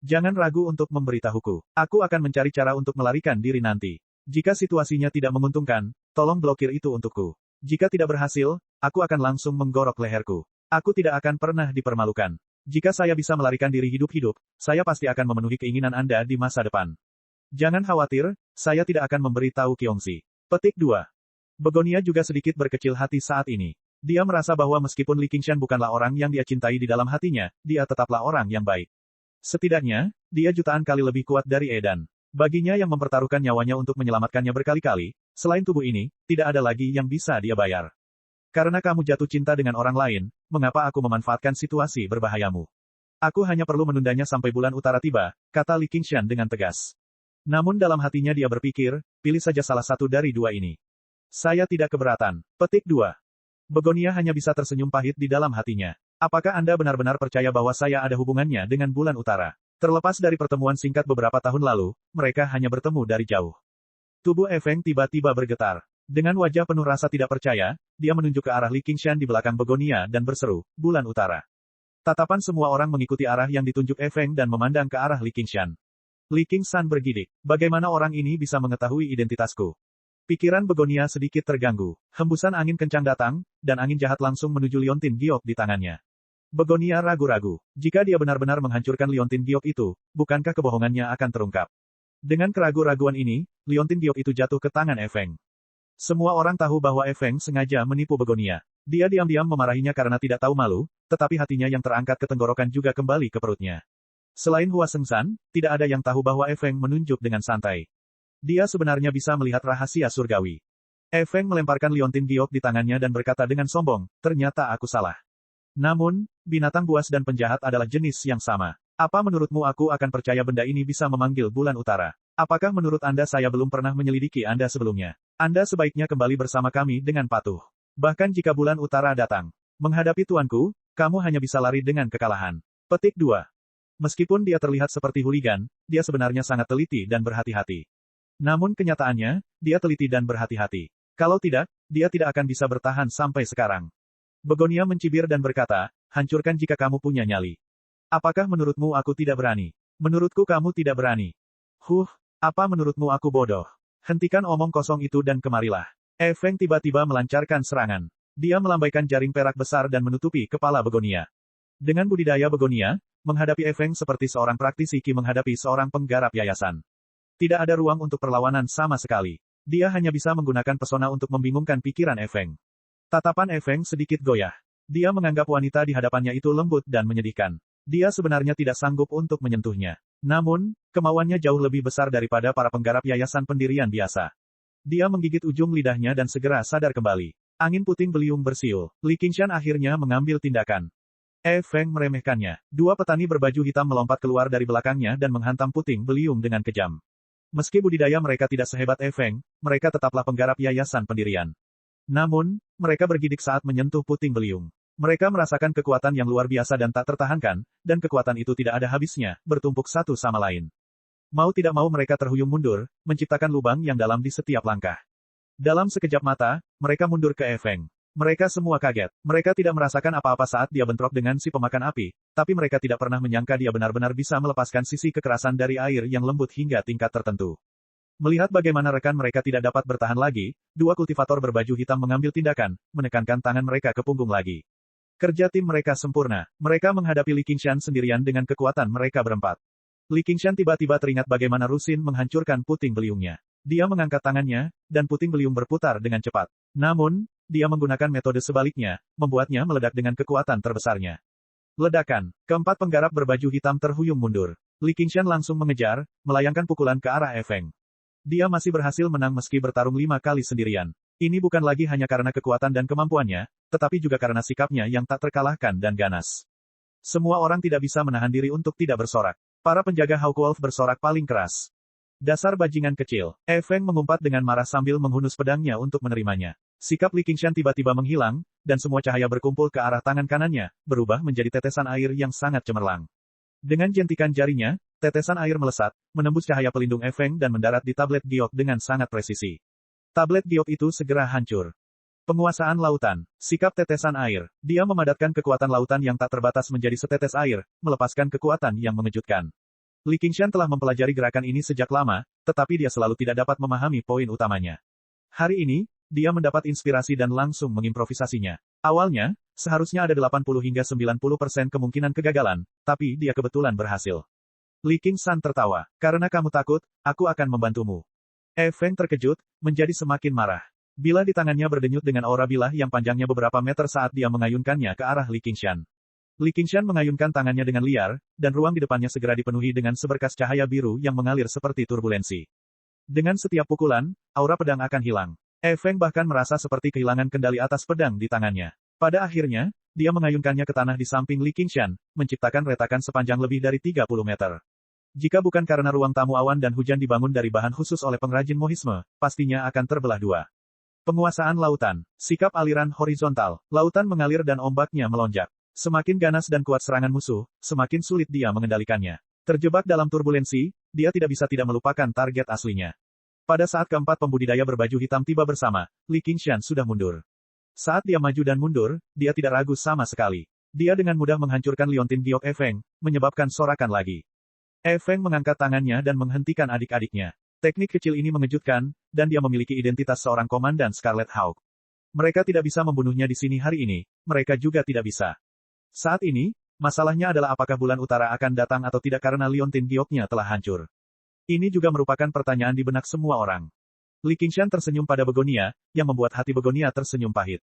Jangan ragu untuk memberitahuku. Aku akan mencari cara untuk melarikan diri nanti. Jika situasinya tidak menguntungkan, tolong blokir itu untukku. Jika tidak berhasil, aku akan langsung menggorok leherku. Aku tidak akan pernah dipermalukan. Jika saya bisa melarikan diri hidup-hidup, saya pasti akan memenuhi keinginan Anda di masa depan. Jangan khawatir, saya tidak akan memberitahu Qiongxi. Petik 2. Begonia juga sedikit berkecil hati saat ini. Dia merasa bahwa meskipun Li Qingshan bukanlah orang yang dia cintai di dalam hatinya, dia tetaplah orang yang baik. Setidaknya, dia jutaan kali lebih kuat dari Edan. Baginya yang mempertaruhkan nyawanya untuk menyelamatkannya berkali-kali, selain tubuh ini, tidak ada lagi yang bisa dia bayar. Karena kamu jatuh cinta dengan orang lain, mengapa aku memanfaatkan situasi berbahayamu? Aku hanya perlu menundanya sampai Bulan Utara tiba, kata Li Qingshan dengan tegas. Namun dalam hatinya dia berpikir, pilih saja salah satu dari dua ini. Saya tidak keberatan. Petik 2. Begonia hanya bisa tersenyum pahit di dalam hatinya. Apakah Anda benar-benar percaya bahwa saya ada hubungannya dengan Bulan Utara? Terlepas dari pertemuan singkat beberapa tahun lalu, mereka hanya bertemu dari jauh. Tubuh Feng tiba-tiba bergetar. Dengan wajah penuh rasa tidak percaya, dia menunjuk ke arah Li Qingshan di belakang Begonia dan berseru, Bulan Utara. Tatapan semua orang mengikuti arah yang ditunjuk Feng dan memandang ke arah Li Qingshan. Li Qingshan bergidik. Bagaimana orang ini bisa mengetahui identitasku? Pikiran Begonia sedikit terganggu. Hembusan angin kencang datang, dan angin jahat langsung menuju liontin giok di tangannya. Begonia ragu-ragu. Jika dia benar-benar menghancurkan liontin giok itu, bukankah kebohongannya akan terungkap? Dengan keragu-raguan ini, liontin giok itu jatuh ke tangan Feng. Semua orang tahu bahwa Feng sengaja menipu Begonia. Dia diam-diam memarahinya karena tidak tahu malu, tetapi hatinya yang terangkat ke tenggorokan juga kembali ke perutnya. Selain Hua Sengshan, tidak ada yang tahu bahwa Feng menunjuk dengan santai. Dia sebenarnya bisa melihat rahasia surgawi. Feng melemparkan liontin giok di tangannya dan berkata dengan sombong, ternyata aku salah. Namun, binatang buas dan penjahat adalah jenis yang sama. Apa menurutmu aku akan percaya benda ini bisa memanggil bulan utara? Apakah menurut Anda saya belum pernah menyelidiki Anda sebelumnya? Anda sebaiknya kembali bersama kami dengan patuh. Bahkan jika bulan utara datang. Menghadapi tuanku, kamu hanya bisa lari dengan kekalahan. Petik 2. Meskipun dia terlihat seperti hooligan, dia sebenarnya sangat teliti dan berhati-hati. Namun kenyataannya, dia teliti dan berhati-hati. Kalau tidak, dia tidak akan bisa bertahan sampai sekarang. Begonia mencibir dan berkata, hancurkan jika kamu punya nyali. Apakah menurutmu aku tidak berani? Menurutku kamu tidak berani. Apa menurutmu aku bodoh? Hentikan omong kosong itu dan kemarilah. Feng tiba-tiba melancarkan serangan. Dia melambaikan jaring perak besar dan menutupi kepala Begonia. Dengan budidaya Begonia, menghadapi Feng seperti seorang praktisi Qi menghadapi seorang penggarap yayasan. Tidak ada ruang untuk perlawanan sama sekali. Dia hanya bisa menggunakan pesona untuk membingungkan pikiran Feng. Tatapan Feng sedikit goyah. Dia menganggap wanita di hadapannya itu lembut dan menyedihkan. Dia sebenarnya tidak sanggup untuk menyentuhnya. Namun, kemauannya jauh lebih besar daripada para penggarap yayasan pendirian biasa. Dia menggigit ujung lidahnya dan segera sadar kembali. Angin puting beliung bersiul. Li Qingshan akhirnya mengambil tindakan. Feng meremehkannya. Dua petani berbaju hitam melompat keluar dari belakangnya dan menghantam puting beliung dengan kejam. Meski budidaya mereka tidak sehebat Feng, mereka tetaplah penggarap yayasan pendirian. Namun, mereka bergidik saat menyentuh puting beliung. Mereka merasakan kekuatan yang luar biasa dan tak tertahankan, dan kekuatan itu tidak ada habisnya, bertumpuk satu sama lain. Mau tidak mau mereka terhuyung mundur, menciptakan lubang yang dalam di setiap langkah. Dalam sekejap mata, mereka mundur ke Feng. Mereka semua kaget. Mereka tidak merasakan apa-apa saat dia bentrok dengan si pemakan api, tapi mereka tidak pernah menyangka dia benar-benar bisa melepaskan sisi kekerasan dari air yang lembut hingga tingkat tertentu. Melihat bagaimana rekan mereka tidak dapat bertahan lagi, dua kultivator berbaju hitam mengambil tindakan, menekankan tangan mereka ke punggung lagi. Kerja tim mereka sempurna. Mereka menghadapi Li Qingshan sendirian dengan kekuatan mereka berempat. Li Qingshan tiba-tiba teringat bagaimana Rusin menghancurkan puting beliungnya. Dia mengangkat tangannya, dan puting beliung berputar dengan cepat. Namun, dia menggunakan metode sebaliknya, membuatnya meledak dengan kekuatan terbesarnya. Ledakan. Keempat penggarap berbaju hitam terhuyung mundur. Li Qingshan langsung mengejar, melayangkan pukulan ke arah Feng. Dia masih berhasil menang meski bertarung 5 kali sendirian. Ini bukan lagi hanya karena kekuatan dan kemampuannya, tetapi juga karena sikapnya yang tak terkalahkan dan ganas. Semua orang tidak bisa menahan diri untuk tidak bersorak. Para penjaga Hawkwolf bersorak paling keras. Dasar bajingan kecil. Feng mengumpat dengan marah sambil menghunus pedangnya untuk menerimanya. Sikap Li Qingshan tiba-tiba menghilang, dan semua cahaya berkumpul ke arah tangan kanannya, berubah menjadi tetesan air yang sangat cemerlang. Dengan jentikan jarinya, tetesan air melesat, menembus cahaya pelindung Feng dan mendarat di tablet giok dengan sangat presisi. Tablet giok itu segera hancur. Penguasaan lautan. Sikap tetesan air. Dia memadatkan kekuatan lautan yang tak terbatas menjadi setetes air, melepaskan kekuatan yang mengejutkan. Li Qingshan telah mempelajari gerakan ini sejak lama, tetapi dia selalu tidak dapat memahami poin utamanya. Hari ini, dia mendapat inspirasi dan langsung mengimprovisasinya. Awalnya, seharusnya ada 80 hingga 90% kemungkinan kegagalan, tapi dia kebetulan berhasil. Li Qingshan tertawa. Karena kamu takut, aku akan membantumu. Feng terkejut, menjadi semakin marah. Bilah di tangannya berdenyut dengan aura bilah yang panjangnya beberapa meter saat dia mengayunkannya ke arah Li Qingshan. Li Qingshan mengayunkan tangannya dengan liar, dan ruang di depannya segera dipenuhi dengan seberkas cahaya biru yang mengalir seperti turbulensi. Dengan setiap pukulan, aura pedang akan hilang. Feng bahkan merasa seperti kehilangan kendali atas pedang di tangannya. Pada akhirnya, dia mengayunkannya ke tanah di samping Li Qingshan, menciptakan retakan sepanjang lebih dari 30 meter. Jika bukan karena ruang tamu awan dan hujan dibangun dari bahan khusus oleh pengrajin mohisme, pastinya akan terbelah dua. Penguasaan lautan. Sikap aliran horizontal. Lautan mengalir dan ombaknya melonjak. Semakin ganas dan kuat serangan musuh, semakin sulit dia mengendalikannya. Terjebak dalam turbulensi, dia tidak bisa tidak melupakan target aslinya. Pada saat keempat pembudidaya berbaju hitam tiba bersama, Li Qingshan sudah mundur. Saat dia maju dan mundur, dia tidak ragu sama sekali. Dia dengan mudah menghancurkan liontin giok Feng, menyebabkan sorakan lagi. Feng mengangkat tangannya dan menghentikan adik-adiknya. Teknik kecil ini mengejutkan, dan dia memiliki identitas seorang komandan Scarlet Hawk. Mereka tidak bisa membunuhnya di sini hari ini, mereka juga tidak bisa. Saat ini, masalahnya adalah apakah bulan utara akan datang atau tidak karena liontin gioknya telah hancur. Ini juga merupakan pertanyaan di benak semua orang. Li Qingshan tersenyum pada Begonia, yang membuat hati Begonia tersenyum pahit.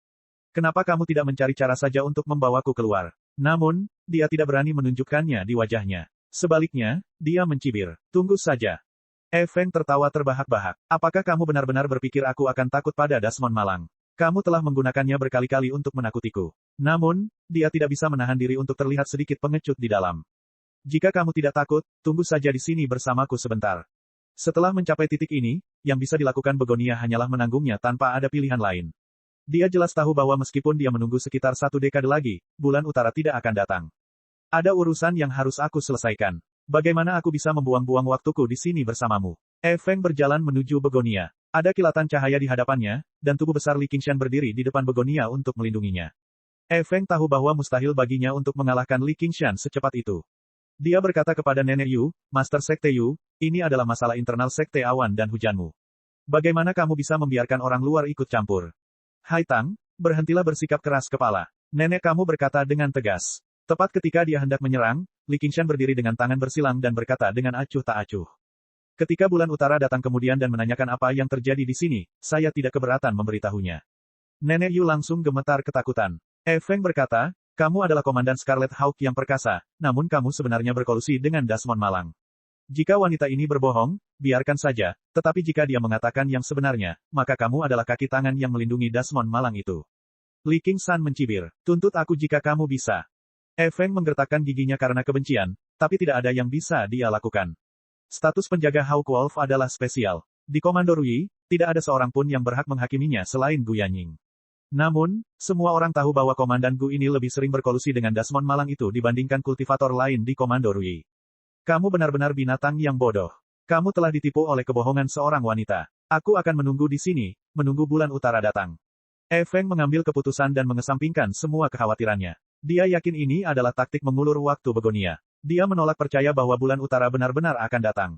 Kenapa kamu tidak mencari cara saja untuk membawaku keluar? Namun, dia tidak berani menunjukkannya di wajahnya. Sebaliknya, dia mencibir. Tunggu saja. Feng tertawa terbahak-bahak. Apakah kamu benar-benar berpikir aku akan takut pada Dasmon Malang? Kamu telah menggunakannya berkali-kali untuk menakutiku. Namun, dia tidak bisa menahan diri untuk terlihat sedikit pengecut di dalam. Jika kamu tidak takut, tunggu saja di sini bersamaku sebentar. Setelah mencapai titik ini, yang bisa dilakukan Begonia hanyalah menanggungnya tanpa ada pilihan lain. Dia jelas tahu bahwa meskipun dia menunggu sekitar 1 dekade lagi, bulan utara tidak akan datang. Ada urusan yang harus aku selesaikan. Bagaimana aku bisa membuang-buang waktuku di sini bersamamu? Feng berjalan menuju Begonia. Ada kilatan cahaya di hadapannya, dan tubuh besar Li Qingshan berdiri di depan Begonia untuk melindunginya. Feng tahu bahwa mustahil baginya untuk mengalahkan Li Qingshan secepat itu. Dia berkata kepada Nenek Yu, Master Sekte Yu, ini adalah masalah internal Sekte Awan dan Hujanmu. Bagaimana kamu bisa membiarkan orang luar ikut campur? Hai Tang, berhentilah bersikap keras kepala. Nenek kamu berkata dengan tegas. Tepat ketika dia hendak menyerang, Li Qingshan berdiri dengan tangan bersilang dan berkata dengan acuh tak acuh. Ketika bulan utara datang kemudian dan menanyakan apa yang terjadi di sini, saya tidak keberatan memberitahunya. Nenek Yu langsung gemetar ketakutan. Feng berkata, kamu adalah Komandan Scarlet Hawk yang perkasa, namun kamu sebenarnya berkolusi dengan Dasmon Malang. Jika wanita ini berbohong, biarkan saja, tetapi jika dia mengatakan yang sebenarnya, maka kamu adalah kaki tangan yang melindungi Dasmon Malang itu. Li Qingshan mencibir, tuntut aku jika kamu bisa. Feng menggertakkan giginya karena kebencian, tapi tidak ada yang bisa dia lakukan. Status penjaga Hawk Wolf adalah spesial. Di Komando Rui, tidak ada seorang pun yang berhak menghakiminya selain Gu Yanying. Namun, semua orang tahu bahwa Komandan Gu ini lebih sering berkolusi dengan Dasmon Malang itu dibandingkan kultivator lain di Komando Rui. Kamu benar-benar binatang yang bodoh. Kamu telah ditipu oleh kebohongan seorang wanita. Aku akan menunggu di sini, menunggu bulan utara datang. Feng mengambil keputusan dan mengesampingkan semua kekhawatirannya. Dia yakin ini adalah taktik mengulur waktu Begonia. Dia menolak percaya bahwa bulan utara benar-benar akan datang.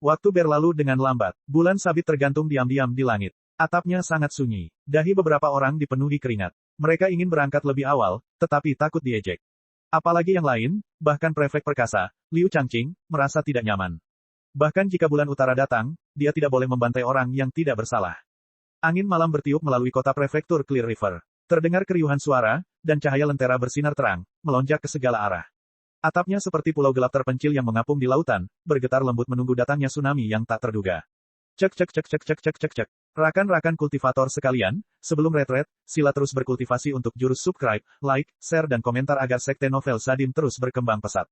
Waktu berlalu dengan lambat. Bulan sabit tergantung diam-diam di langit. Atapnya sangat sunyi. Dahi beberapa orang dipenuhi keringat. Mereka ingin berangkat lebih awal, tetapi takut diejek. Apalagi yang lain, bahkan prefek perkasa, Liu Changqing, merasa tidak nyaman. Bahkan jika bulan utara datang, dia tidak boleh membantai orang yang tidak bersalah. Angin malam bertiup melalui kota prefektur Clear River. Terdengar keriuhan suara, dan cahaya lentera bersinar terang, melonjak ke segala arah. Atapnya seperti pulau gelap terpencil yang mengapung di lautan, bergetar lembut menunggu datangnya tsunami yang tak terduga. Cek cek cek cek cek cek cek cek. Rakan-rakan kultivator sekalian, sebelum retret, sila terus berkultivasi untuk jurus subscribe, like, share dan komentar agar Sekte Novel Sadim terus berkembang pesat.